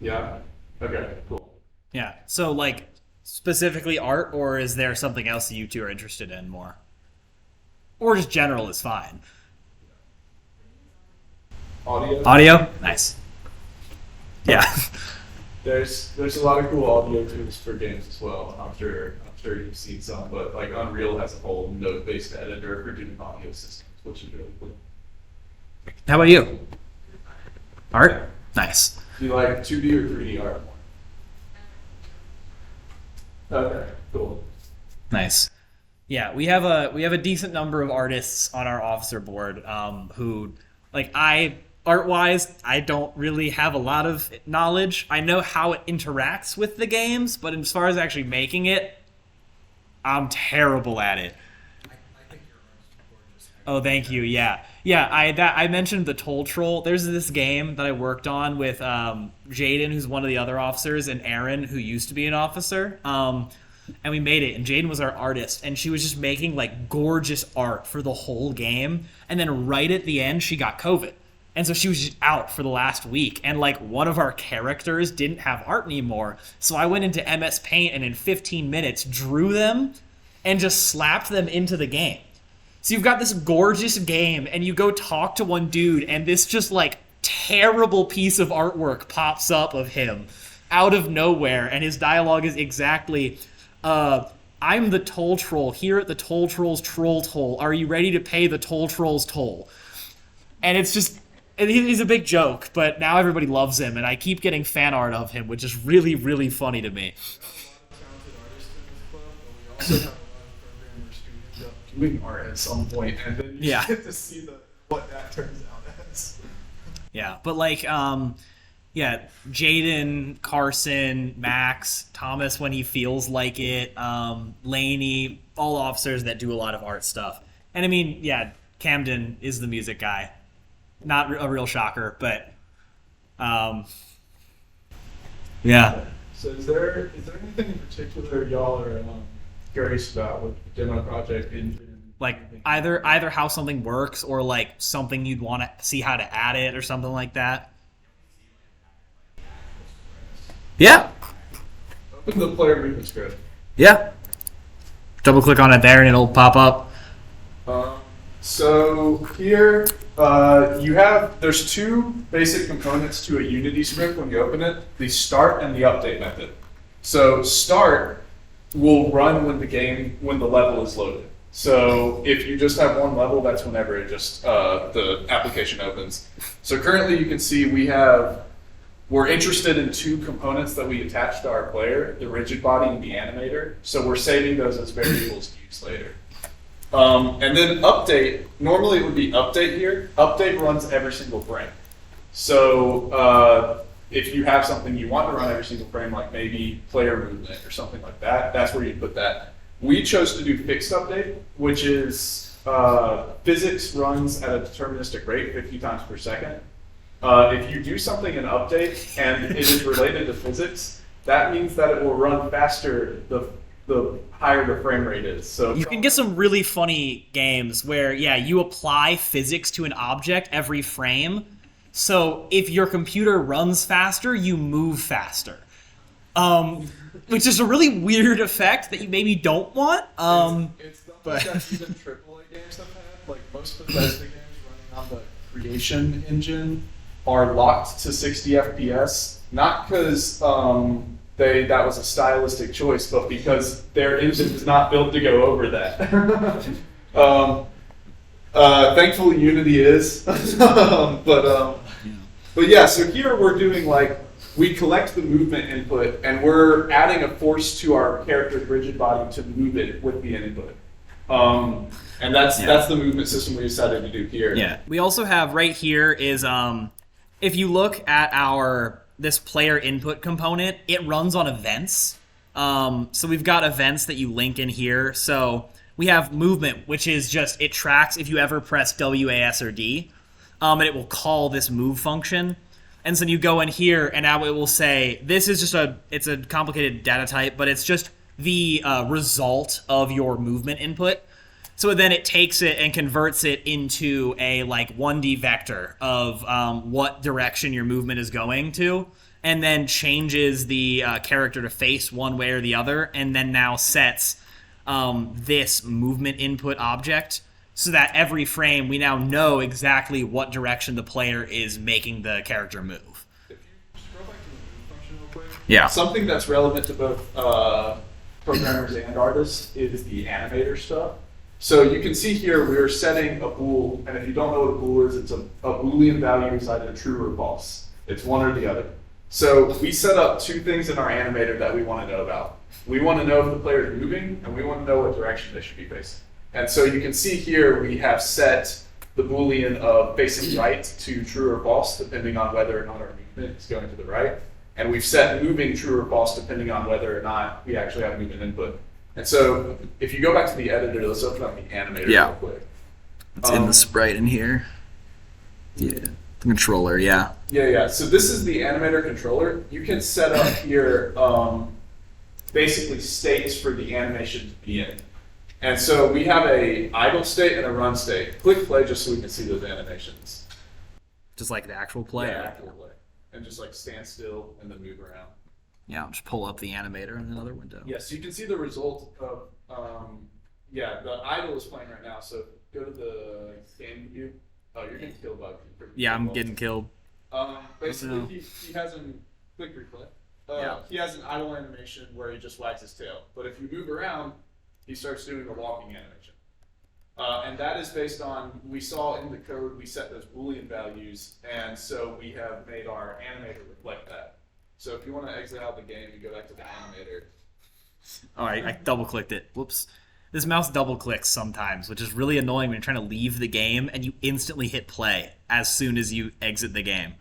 Yeah. Okay, cool. Yeah. So, like, specifically art, or is there something else that you two are interested in more? Or just general is fine. Audio? Audio? Nice. Yeah. There's a lot of cool audio tools for games as well. I'm sure you've seen some, but like Unreal has a whole node-based editor for doing audio systems, which is really cool. How about you? Art? Nice. Do you like 2D or 3D art more? Okay, cool. Nice. Yeah, we have a decent number of artists on our officer board who, like, art-wise, I don't really have a lot of knowledge. I know how it interacts with the games, but as far as actually making it, I'm terrible at it. I think your art's gorgeous. Oh, thank you. Yeah. I mentioned the Toll Troll. There's this game that I worked on with Jaden, who's one of the other officers, and Aaron, who used to be an officer. And we made it, and Jaden was our artist, and she was just making like gorgeous art for the whole game. And then right at the end, she got COVID. And so she was just out for the last week. And like one of our characters didn't have art anymore. So I went into MS Paint and in 15 minutes drew them and just slapped them into the game. So you've got this gorgeous game and you go talk to one dude and this just like terrible piece of artwork pops up of him out of nowhere. And his dialogue is exactly, I'm the toll troll here at the Toll Troll's Troll Toll. Are you ready to pay the Toll Troll's toll? And it's just... he's a big joke, but now everybody loves him, and I keep getting fan art of him, which is really, really funny to me. We also have a lot of programmers who end up doing art at some point, and then you get to see what that turns out as. Yeah, but like, Jaden, Carson, Max, Thomas when he feels like it, Laney, all officers that do a lot of art stuff. And I mean, yeah, Camden is the music guy. Not a real shocker, but yeah. So is there anything in particular y'all are curious about with the demo project engine? Like either how something works or like something you'd want to see how to add it or something like that. Yeah. Open the player movement script. Yeah. Double click on it there and it'll pop up. So here there's two basic components to a Unity script when you open it, the start and the update method. So start will run when the level is loaded. So if you just have one level, that's whenever it just the application opens. So currently you can see we're interested in two components that we attach to our player, the rigid body and the animator. So we're saving those as variables to use later. And then update, normally it would be update here. Update runs every single frame. So if you have something you want to run every single frame, like maybe player movement or something like that, that's where you put that. We chose to do fixed update, which is physics runs at a deterministic rate 50 times per second. If you do something in update and it is related to physics, that means that it will run faster the higher the frame rate is. So you can get some really funny games where, you apply physics to an object every frame. So if your computer runs faster, you move faster. Which is a really weird effect that you maybe don't want. It's stuff like that even AAA games have had. Like most Bethesda games running on the creation engine are locked to 60 FPS, not because that was a stylistic choice, but because their engine is not built to go over that. Thankfully, Unity is, but yeah. So here we're doing we collect the movement input, and we're adding a force to our character's rigid body to move it with the input. And that's the movement system we decided to do here. Yeah. We also have right here is if you look at this player input component, it runs on events. So we've got events that you link in here. So we have movement, which is just it tracks if you ever press W, A, S, or D, and it will call this move function. And so you go in here, and now it will say this is just it's a complicated data type, but it's just the result of your movement input. So then it takes it and converts it into a 1D vector of what direction your movement is going to, and then changes the character to face one way or the other, and then now sets this movement input object so that every frame we now know exactly what direction the player is making the character move. If you scroll back to the move function real quick, Yeah. something that's relevant to both programmers and artists is the animator stuff. So you can see here we're setting a bool, and if you don't know what a bool is, it's a Boolean value is either true or false. It's one or the other. So we set up two things in our animator that we want to know about. We want to know if the player is moving, and we want to know what direction they should be facing. And so you can see here we have set the Boolean of facing right to true or false, depending on whether or not our movement is going to the right. And we've set moving true or false, depending on whether or not we actually have movement input. And so if you go back to the editor, let's open up the animator real quick. It's in the sprite in here. Yeah. The controller, yeah. Yeah. So this is the animator controller. You can set up here basically states for the animation to be in. And so we have a idle state and a run state. Click play just so we can see those animations. Just like the actual play. Yeah, actual play. And just stand still and then move around. Yeah, I'll just pull up the animator in another window. Yeah, so you can see the result of, the idle is playing right now. So go to the game view. Oh, you're getting killed by Yeah, I'm getting killed. Basically, he has an quick replay. He has an idle animation where he just wags his tail. But if you move around, he starts doing the walking animation. And that is based on, we saw in the code, we set those Boolean values, and so we have made our animator reflect that. So if you want to exit out the game, you go back to the animator. All right, I double-clicked it. Whoops. This mouse double-clicks sometimes, which is really annoying when you're trying to leave the game, and you instantly hit play as soon as you exit the game.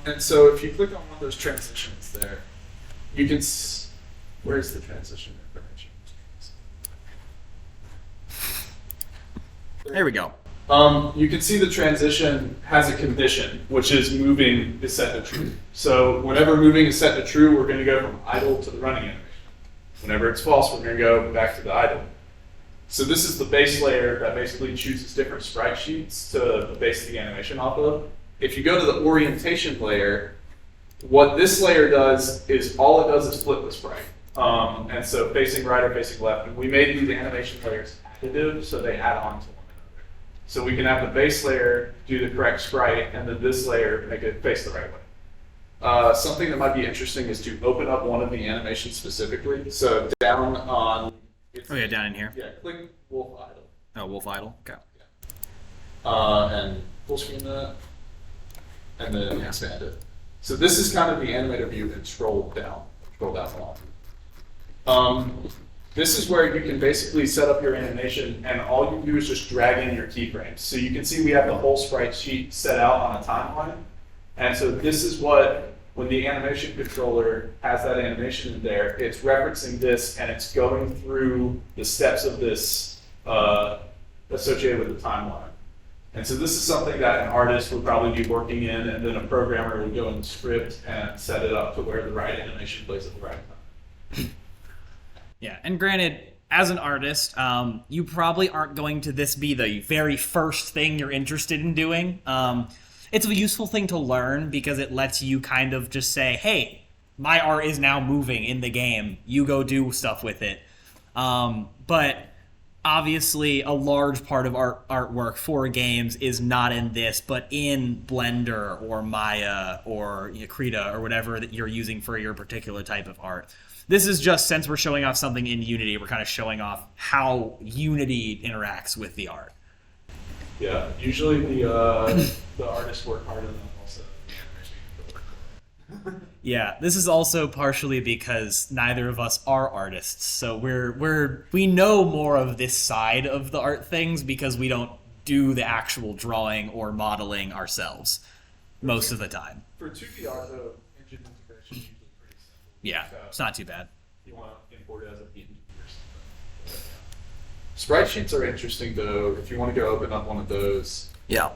And so if you click on one of those transitions there, you can... Where's the transition information? There we go. You can see the transition has a condition, which is moving is set to true. So whenever moving is set to true, we're going to go from idle to the running animation. Whenever it's false, we're going to go back to the idle. So this is the base layer that basically chooses different sprite sheets to base the animation off of. If you go to the orientation layer, what this layer does is all it does is flip the sprite. And so facing right or facing left. And we made these animation layers additive, so they add on to one another. So we can have the base layer do the correct sprite, and then this layer make it face the right way. Something that might be interesting is to open up one of the animations specifically. So down on... down in here. Yeah, click Wolf Idle. Oh, Wolf Idle? Okay. And full screen that, and then expand it. So this is kind of the animator view, and scroll down along. This is where you can basically set up your animation, and all you do is just drag in your keyframes. So you can see we have the whole sprite sheet set out on a timeline. And so this is what, when the animation controller has that animation in there, it's referencing this, and it's going through the steps of this associated with the timeline. And so this is something that an artist would probably be working in, and then a programmer would go in the script and set it up to where the right animation plays at the right time. Yeah, and granted, as an artist, you probably aren't going to this be the very first thing you're interested in doing. It's a useful thing to learn because it lets you kind of just say, hey, my art is now moving in the game. You go do stuff with it. But obviously a large part of artwork for games is not in this, but in Blender or Maya or Krita or whatever that you're using for your particular type of art. This is just, since we're showing off something in Unity, we're kind of showing off how Unity interacts with the art. Yeah, usually the artists work hard enough also. Yeah, this is also partially because neither of us are artists, so we know more of this side of the art things because we don't do the actual drawing or modeling ourselves most of the time. For 2D art, though, engine integration is usually pretty simple. Yeah, it's not too bad. You want to import it as a PNG or something. Sprite sheets are interesting, though, if you want to go open up one of those. Yeah.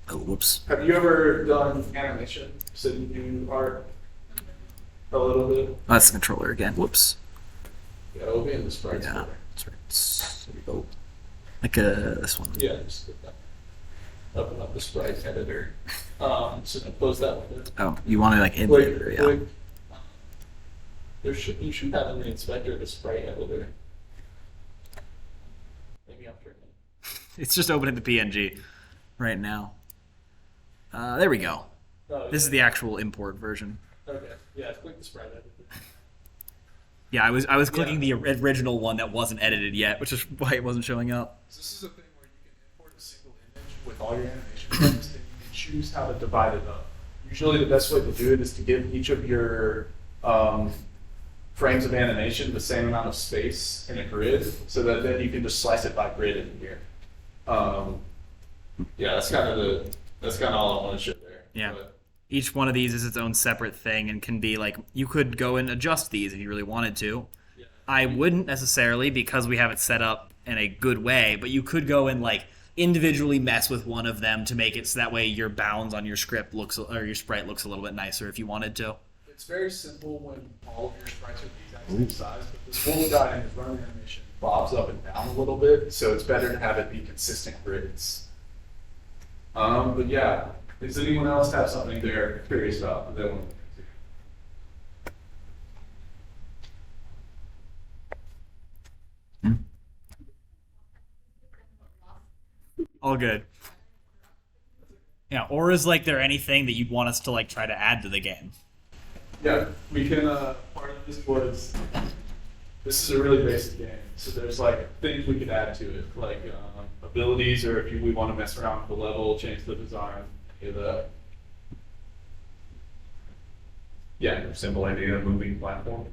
Oh, whoops. Have you ever done animation? So you do art a little bit? Oh, that's the controller again. Whoops. Yeah, it'll be in the sprites. Yeah. There we go. Like this one. Yeah, just click that. Open up the sprite editor. So close that window. Oh, you want to like in Click, there, yeah. click. You should have in the inspector the sprite editor. Maybe I'll turn it. It's just opening the PNG right now. There we go. Oh, This is the actual import version. Okay. Yeah, click the sprite editor. Yeah, I was clicking the original one that wasn't edited yet, which is why it wasn't showing up. So this is a thing where you can import a single image with all your animation frames, and you can choose how to divide it up. Usually the best way to do it is to give each of your frames of animation the same amount of space in a grid, so that then you can just slice it by grid in here. Yeah, that's kind of all I want to show there. Yeah. But, Each one of these is its own separate thing and can be like, you could go and adjust these if you really wanted to. yeah. I wouldn't necessarily because we have it set up in a good way, but you could go and like individually mess with one of them to make it so that way your bounds on your script looks, or your sprite looks a little bit nicer if you wanted to. It's very simple when all of your sprites are the exact same size, but this little guy in his run animation bobs up and down a little bit, so it's better to have it be consistent grids. But yeah, does anyone else have something they're curious about that they want to All good. Yeah, or is like there anything that you'd want us to like try to add to the game? Yeah, we can, part of this was, this is a really basic game, so there's like things we could add to it, like abilities, or if we want to mess around with the level, change the design, any of that. Yeah, simple idea of moving platform.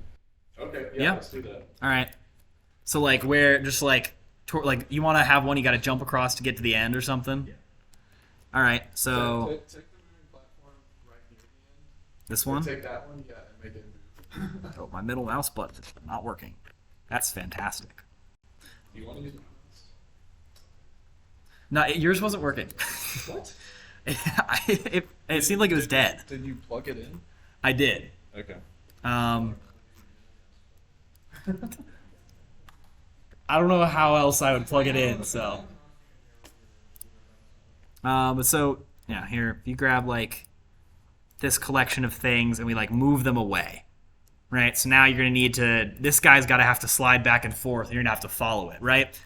Okay, Yeah. let's do that. All right. So like where just like like you want to have one you got to jump across to get to the end or something? Yeah. All right. So Take the moving platform right near the end. this one? Take that one, yeah, and make it move. Oh, my middle mouse button is not working. That's fantastic. Do you want to use No, yours wasn't working. what? It seemed like it was dead. Did you plug it in? I did. Okay. I don't know how else I would plug it in, so. But so, yeah, here, if you grab, like, this collection of things and we, like, move them away, right? So now you're going to need to, this guy's got to have to slide back and forth, and you're going to have to follow it, right?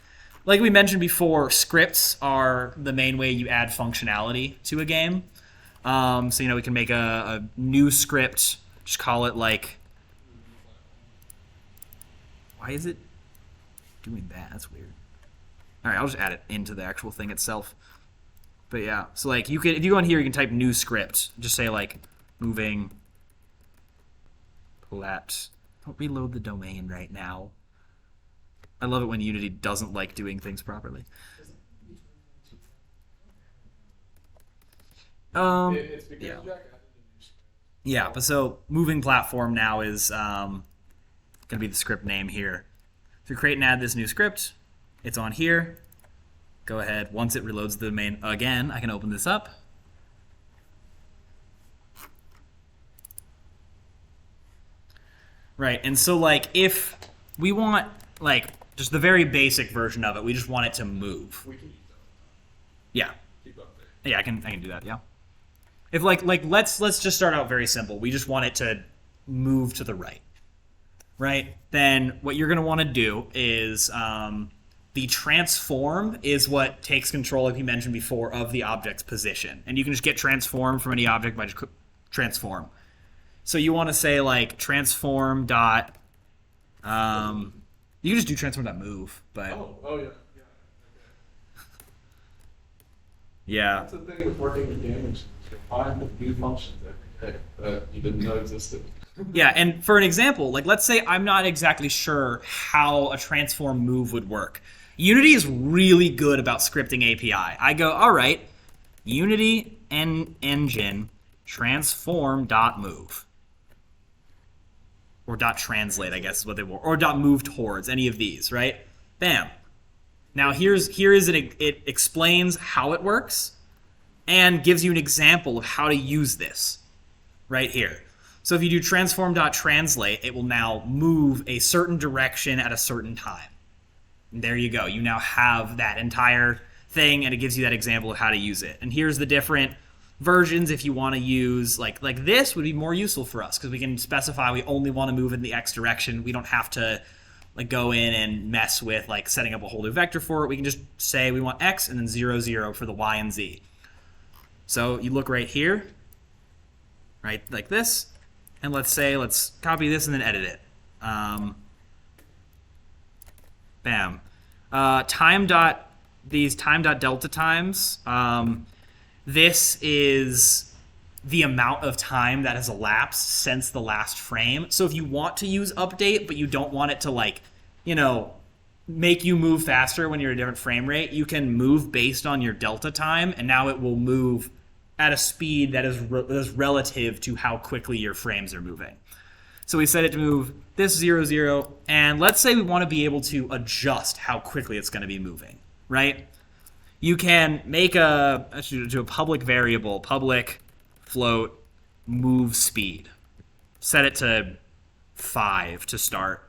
Like we mentioned before, scripts are the main way you add functionality to a game. So, you know, we can make a new script, just call it, like, why is it doing that? That's weird. All right, I'll just add it into the actual thing itself. But yeah, so like you could, if you go in here, you can type new script. Just say like moving plat. Don't reload the domain right now. I love it when Unity doesn't like doing things properly. It's because Yeah. Jack added a new script. Yeah, but so moving platform now is going to be the script name here. So create and add this new script. It's on here. Go ahead. Once it reloads the domain again, I can open this up. Right, and so like if we want like just the very basic version of it, we just want it to move. We can use that. Yeah. Keep up there. Yeah, I can do that, yeah. If like let's just start out very simple. We just want it to move to the right. right, then what you're going to want to do is the transform is what takes control, like we mentioned before, of the object's position. And you can just get transform from any object by just transform. So you want to say like transform dot, you can just do transform dot move, but Oh yeah. yeah. That's the thing with working with game engines. You find new functions every day that you didn't know existed. Yeah, and for an example, like let's say I'm not exactly sure how a transform move would work. Unity is really good about scripting API. I go, all right, Unity engine transform.move. Or .translate, I guess is what they were. Or .move towards, any of these, right? Bam. Now it explains how it works and gives you an example of how to use this right here. So if you do transform.translate, it will now move a certain direction at a certain time. And there you go. You now have that entire thing, and it gives you that example of how to use it. And here's the different versions if you want to use, like this would be more useful for us because we can specify we only want to move in the X direction. We don't have to like go in and mess with like setting up a whole new vector for it. We can just say we want X and then 0, 0 for the Y and Z. So you look right here, right, like this, and let's copy this and then edit it. Bam. These time.delta times, this is the amount of time that has elapsed since the last frame. So if you want to use update, but you don't want it to like, make you move faster when you're at a different frame rate, you can move based on your delta time, and now it will move at a speed that is relative to how quickly your frames are moving. So we set it to move this 0, 0, and let's say we want to be able to adjust how quickly it's going to be moving, right? You can make a public variable, public float move speed. Set it to 5 to start,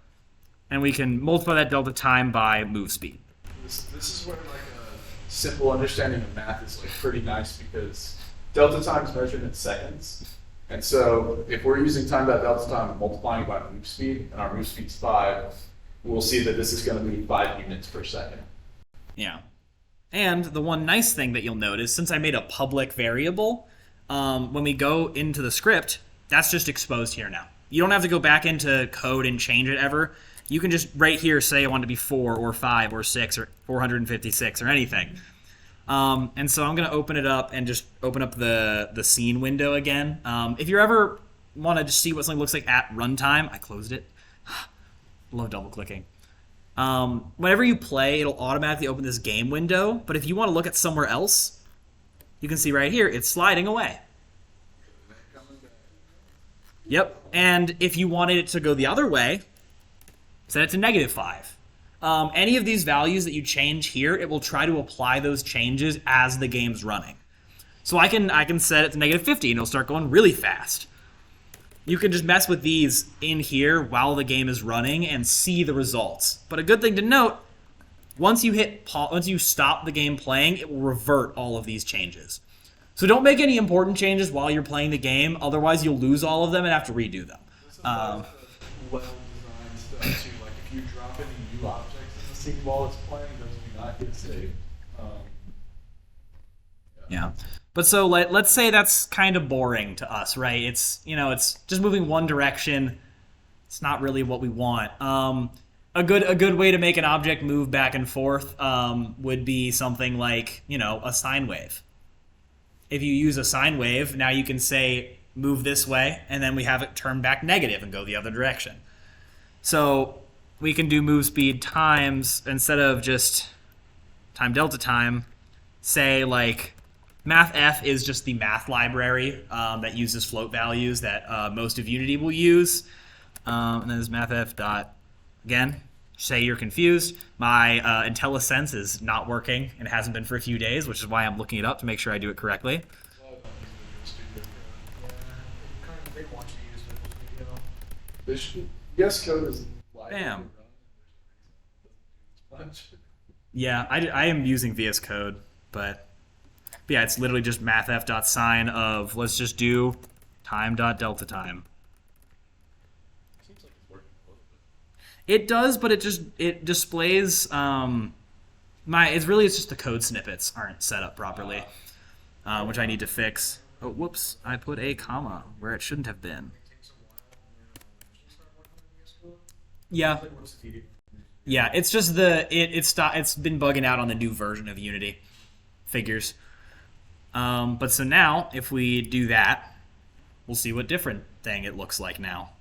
and we can multiply that delta time by move speed. This is where like a simple understanding of math is like pretty nice because delta time is measured in seconds. And so if we're using time.delta time and multiplying by move speed, and our move speed's 5, we'll see that this is going to be 5 units per second. Yeah. And the one nice thing that you'll notice, since I made a public variable, when we go into the script, that's just exposed here now. You don't have to go back into code and change it ever. You can just right here say I want it to be 4 or 5 or 6 or 456 or anything. And so I'm going to open it up and just open up the scene window again. If you ever want to just see what something looks like at runtime, I closed it. Love double clicking. Whenever you play, it'll automatically open this game window. But if you want to look at somewhere else, you can see right here, it's sliding away. Yep. And if you wanted it to go the other way, set it to -5. Any of these values that you change here, it will try to apply those changes as the game's running. So I can set it to -50 and it'll start going really fast. You can just mess with these in here while the game is running and see the results. But a good thing to note, once you stop the game playing, it will revert all of these changes. So don't make any important changes while you're playing the game, otherwise you'll lose all of them and have to redo them. Well-designed stuff too. Like if you drop any new objects in the scene while it's playing, those do not get saved. Yeah. But so let's say that's kind of boring to us, right? It's it's just moving one direction. It's not really what we want. A good way to make an object move back and forth would be something like a sine wave. If you use a sine wave, now you can say move this way, and then we have it turn back negative and go the other direction. So we can do move speed times, instead of just time delta time, say like mathf is just the math library that uses float values that most of Unity will use. And then there's mathf dot, again, say you're confused. My IntelliSense is not working and it hasn't been for a few days, which is why I'm looking it up to make sure I do it correctly. They want you to use Visual Studio. VS Code is Bam. Yeah, I am using VS Code, but yeah, it's literally just mathf.sine of, let's just do time.delta time. Seems like it's working both It does, but it displays it's just the code snippets aren't set up properly, which I need to fix. Oh, whoops! I put a comma where it shouldn't have been. Yeah. Yeah, it's just it's been bugging out on the new version of Unity. Figures. But so now, if we do that, we'll see what different thing it looks like now.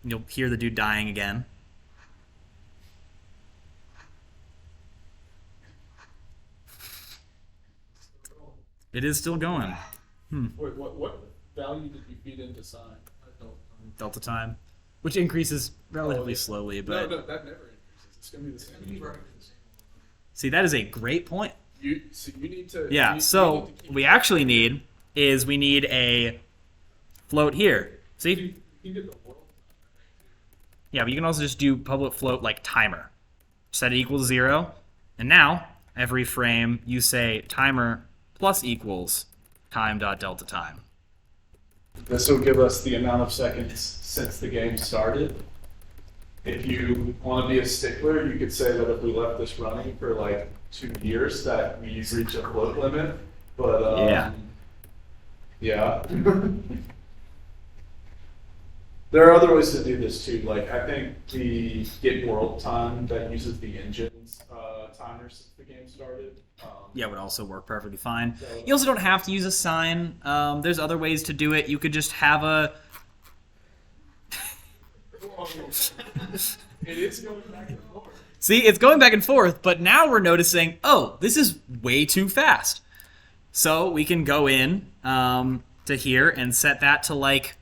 You'll hear the dude dying again. It is still going. Wait, what value did you feed into sign? Delta time, which increases relatively slowly, but No, that never increases. It's going to be the same. see, that is a great point. You need to. Yeah, so what we actually need is we need a float here. See? You can get the world. Yeah, but you can also just do public float like timer. Set it equals 0, and now every frame you say timer plus equals time.delta time. This will give us the amount of seconds since the game started. If you want to be a stickler, you could say that if we left this running for like 2 years, that we reach a float limit. But yeah. There are other ways to do this too. Like I think the get world time that uses the engine's timer since the game started. Yeah, would also work perfectly fine. You also don't have to use a sign. There's other ways to do it. You could just have a... It is going back and forth. See, it's going back and forth, but now we're noticing, oh, this is way too fast. So we can go in to here and set that to like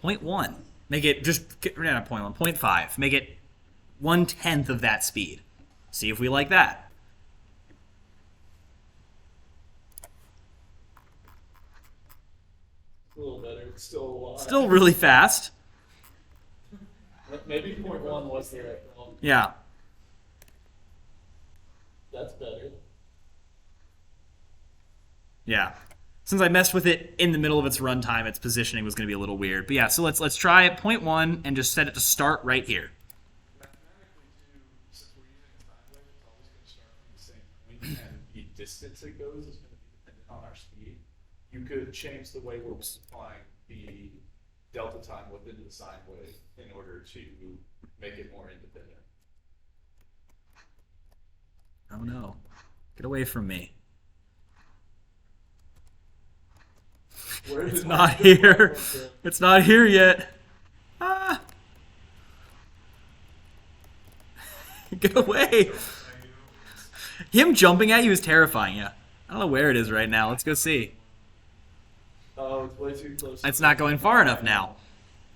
0.1. Make it just, not 0.1, 0.5. Make it 1/10 of that speed. See if we like that. A little better. It's still a lot. Still really fast. Maybe 0.1 was the right one. Yeah. That's better. Yeah. Since I messed with it in the middle of its runtime, its positioning was going to be a little weird. But yeah, so let's try it 0.1 and just set it to start right here. Mathematically, too, since we're using a time wave, it's always going to start from the same point, and the distance it goes is going to be dependent on our speed. You could change the way we're applying the delta time within the sine wave in order to make it more independent. Oh no. Get away from me. It's not here. It's not here yet. Ah. Get away. Him jumping at you is terrifying, yeah. I don't know where it is right now. Let's go see. Oh, it's way too close. It's not going far enough now.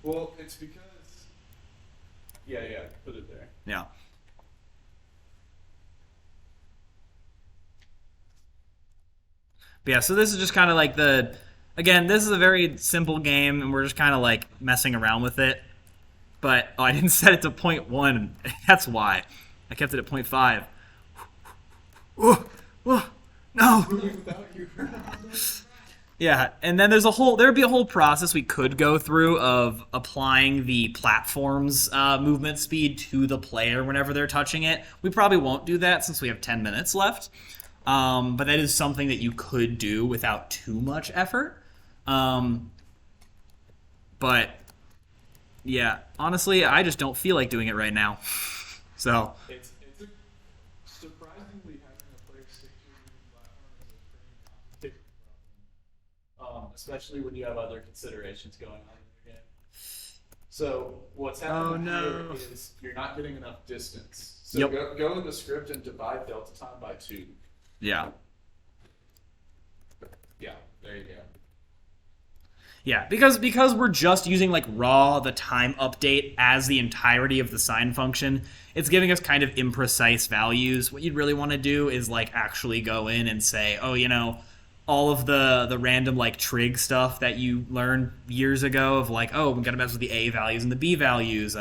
Well, it's because... Yeah, put it there. Yeah. But yeah, so this is just kind of like the... Again, this is a very simple game, and we're just kind of like messing around with it. But I didn't set it to 0.1. That's why. I kept it at 0.5. No. Yeah, and then there'd be a whole process we could go through of applying the platform's movement speed to the player whenever they're touching it. We probably won't do that since we have 10 minutes left. But that is something that you could do without too much effort. But yeah, honestly, I just don't feel like doing it right now. So It's surprisingly having a player stick to your platform is a pretty complicated problem, especially when you have other considerations going on in your game. So what's happening here is you're not getting enough distance. So go in the script and divide delta time by 2. yeah. Yeah, there you go. Yeah, because we're just using like the time update as the entirety of the sine function, it's giving us kind of imprecise values. What you'd really want to do is like actually go in and say, oh, all of the random like trig stuff that you learned years ago of like, oh, we got to mess with the A values and the B values,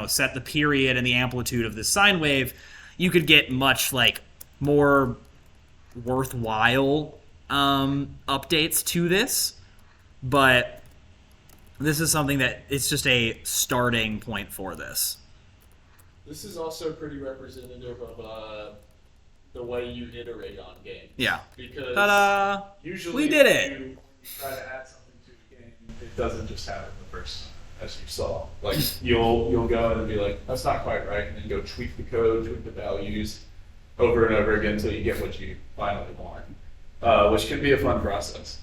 set the period and the amplitude of this sine wave. You could get much like more worthwhile updates to this. But this is something that it's just a starting point for this. This is also pretty representative of the way you iterate on games. Yeah. Because Ta-da! usually We did when it! you try to add something to a game, it doesn't just happen the first time, as you saw. Like you'll go in and be like, that's not quite right, and then go tweak the code, tweak the values over and over again until you get what you finally want, which can be a fun process.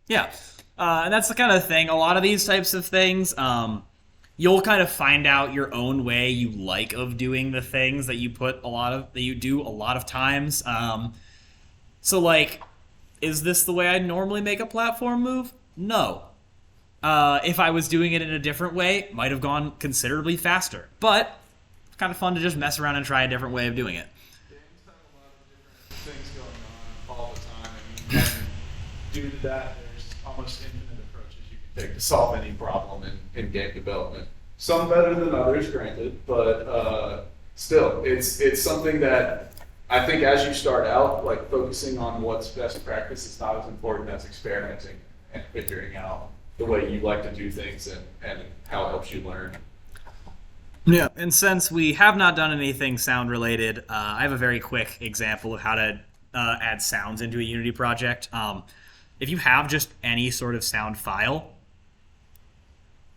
Yeah. And that's the kind of thing. A lot of these types of things, you'll kind of find out your own way you like of doing the things that you do a lot of times. So like, is this the way I'd normally make a platform move? No. If I was doing it in a different way, it might have gone considerably faster. But it's kind of fun to just mess around and try a different way of doing it. Games have a lot of different things going on all the time, and due to that, there's almost infinite approaches you can take to solve any problem in game development. Some better than others, granted, but still, it's something that I think as you start out, like focusing on what's best practice is not as important as experimenting and figuring out the way you like to do things and how it helps you learn. Yeah, and since we have not done anything sound related, I have a very quick example of how to add sounds into a Unity project. If you have just any sort of sound file,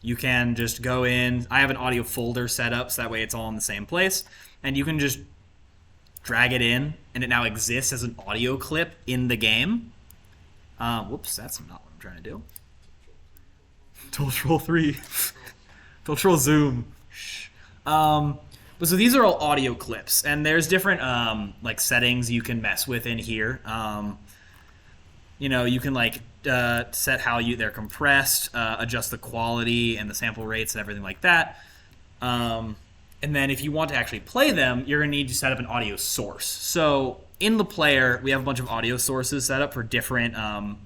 you can just go in. I have an audio folder set up so that way it's all in the same place, and you can just drag it in, and it now exists as an audio clip in the game. Whoops, that's not what I'm trying to do. Control 3. Control zoom. But so these are all audio clips, and there's different like settings you can mess with in here. You can like set how they're compressed, adjust the quality and the sample rates and everything like that. And then if you want to actually play them, you're going to need to set up an audio source. So in the player, we have a bunch of audio sources set up for different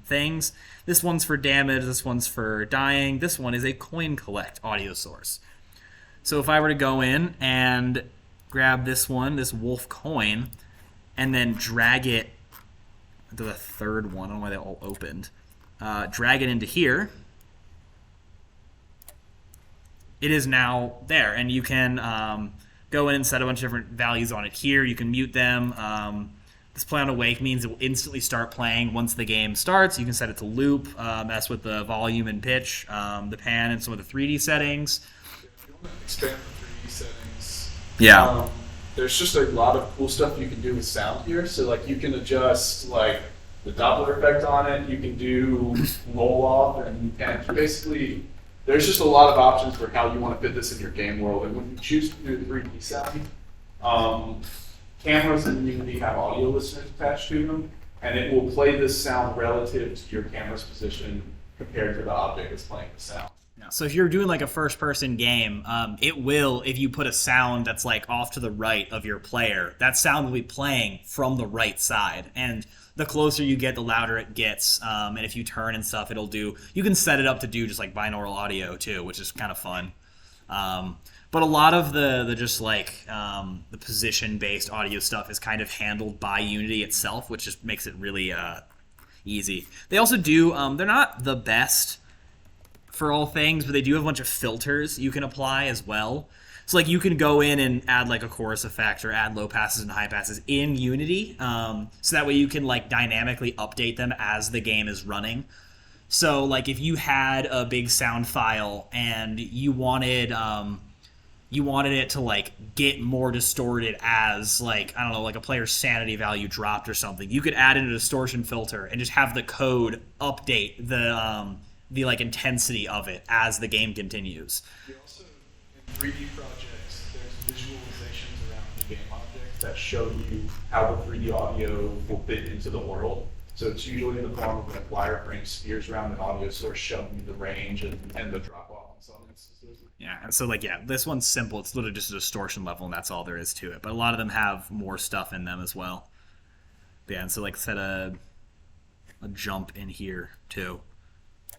things. This one's for damage, this one's for dying, this one is a coin collect audio source. So if I were to go in and grab this one, this wolf coin, and then drag it to the third one, I don't know why they all opened, drag it into here, it is now there. And you can go in and set a bunch of different values on it here. You can mute them. This play on awake means it will instantly start playing once the game starts. You can set it to loop, mess with the volume and pitch, the pan, and some of the 3D settings. If you want to expand the 3D settings, Yeah. there's just a lot of cool stuff you can do with sound here. So like you can adjust like the Doppler effect on it. You can do roll off, and basically there's just a lot of options for how you want to fit this in your game world. And when you choose to do 3D sound, cameras in Unity have audio listeners attached to them, and it will play this sound relative to your camera's position compared to the object that's playing the sound. So if you're doing like a first-person game, it will, if you put a sound that's like off to the right of your player, that sound will be playing from the right side. And the closer you get, the louder it gets. And if you turn and stuff, you can set it up to do just like binaural audio too, which is kind of fun. But a lot of the just like the position-based audio stuff is kind of handled by Unity itself, which just makes it really easy. They also do, they're not the best for all things, but they do have a bunch of filters you can apply as well. So like you can go in and add like a chorus effect or add low passes and high passes in Unity, so that way you can like dynamically update them as the game is running. So like if you had a big sound file and you wanted it to like get more distorted as like, I don't know, like a player's sanity value dropped or something, you could add in a distortion filter and just have the code update the like intensity of it as the game continues. We also, in 3D projects, there's visualizations around the game objects that show you how the 3D audio will fit into the world. So it's usually in the form of like wireframe spheres around an audio source showing you the range and the drop off in some instances. Yeah, and so like, yeah, this one's simple. It's literally just a distortion level, and that's all there is to it. But a lot of them have more stuff in them as well. But yeah, and so like set a jump in here too.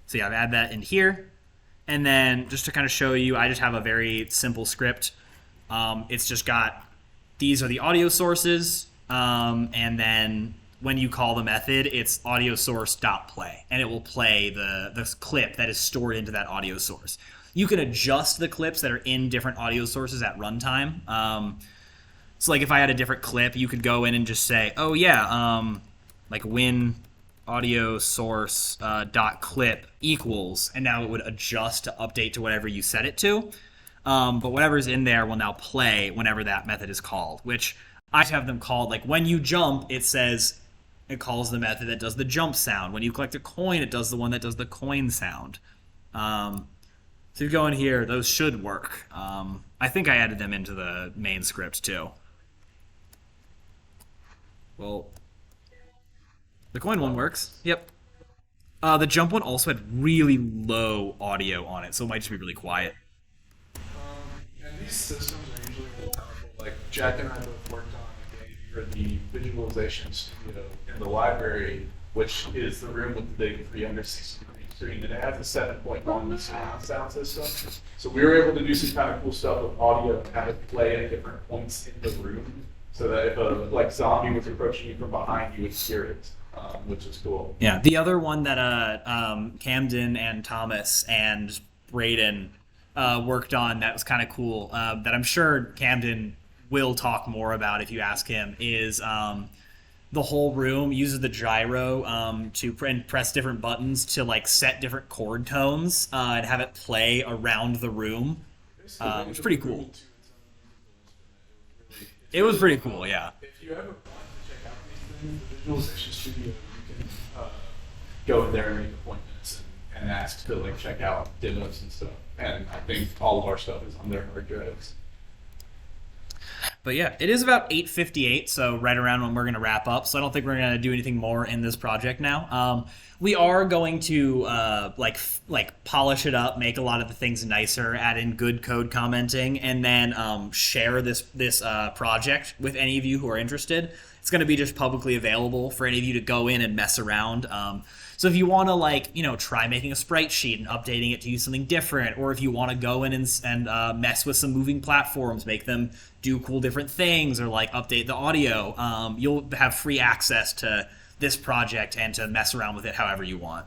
So yeah, I've added that in here. And then just to kind of show you, I just have a very simple script. It's just got, these are the audio sources, and then when you call the method, it's audio source dot play, and it will play the clip that is stored into that audio source. You can adjust the clips that are in different audio sources at runtime. So like if I had a different clip, you could go in and just say, oh yeah, like win audio source dot clip equals, and now it would adjust to update to whatever you set it to. But whatever's in there will now play whenever that method is called, which I have them called, like when you jump, it calls the method that does the jump sound. When you collect a coin, it does the one that does the coin sound. So you go in here, those should work. I think I added them into the main script too. Well, the coin one works. Yep. The jump one also had really low audio on it, so it might just be really quiet. And these systems are usually really powerful. Like Jack and I both worked on a game for the visualization studio in the library, which is the room with the big 360 degree screen, and it has a 7.1 surround sound system. So we were able to do some kind of cool stuff with audio and kind of play at different points in the room, so that if a zombie was approaching you from behind, you would hear it, which is cool. Yeah, the other one that Camden and Thomas and Braden worked on that was kind of cool, that I'm sure Camden will talk more about if you ask him, is the whole room uses the gyro to press different buttons to like set different chord tones and have it play around the room. It was pretty cool. It was pretty cool, yeah. If you ever want to check out these things, the visualization studio, you can go in there and make appointments and ask to like check out demos and stuff. And I think all of our stuff is on their hard drives. But yeah, it is about 8:58, so right around when we're going to wrap up. So I don't think we're going to do anything more in this project now. We are going to like polish it up, make a lot of the things nicer, add in good code commenting, and then share this project with any of you who are interested. It's going to be just publicly available for any of you to go in and mess around. So if you want to try making a sprite sheet and updating it to use something different, or if you want to go in and mess with some moving platforms, make them do cool different things, or like update the audio, you'll have free access to this project and to mess around with it however you want.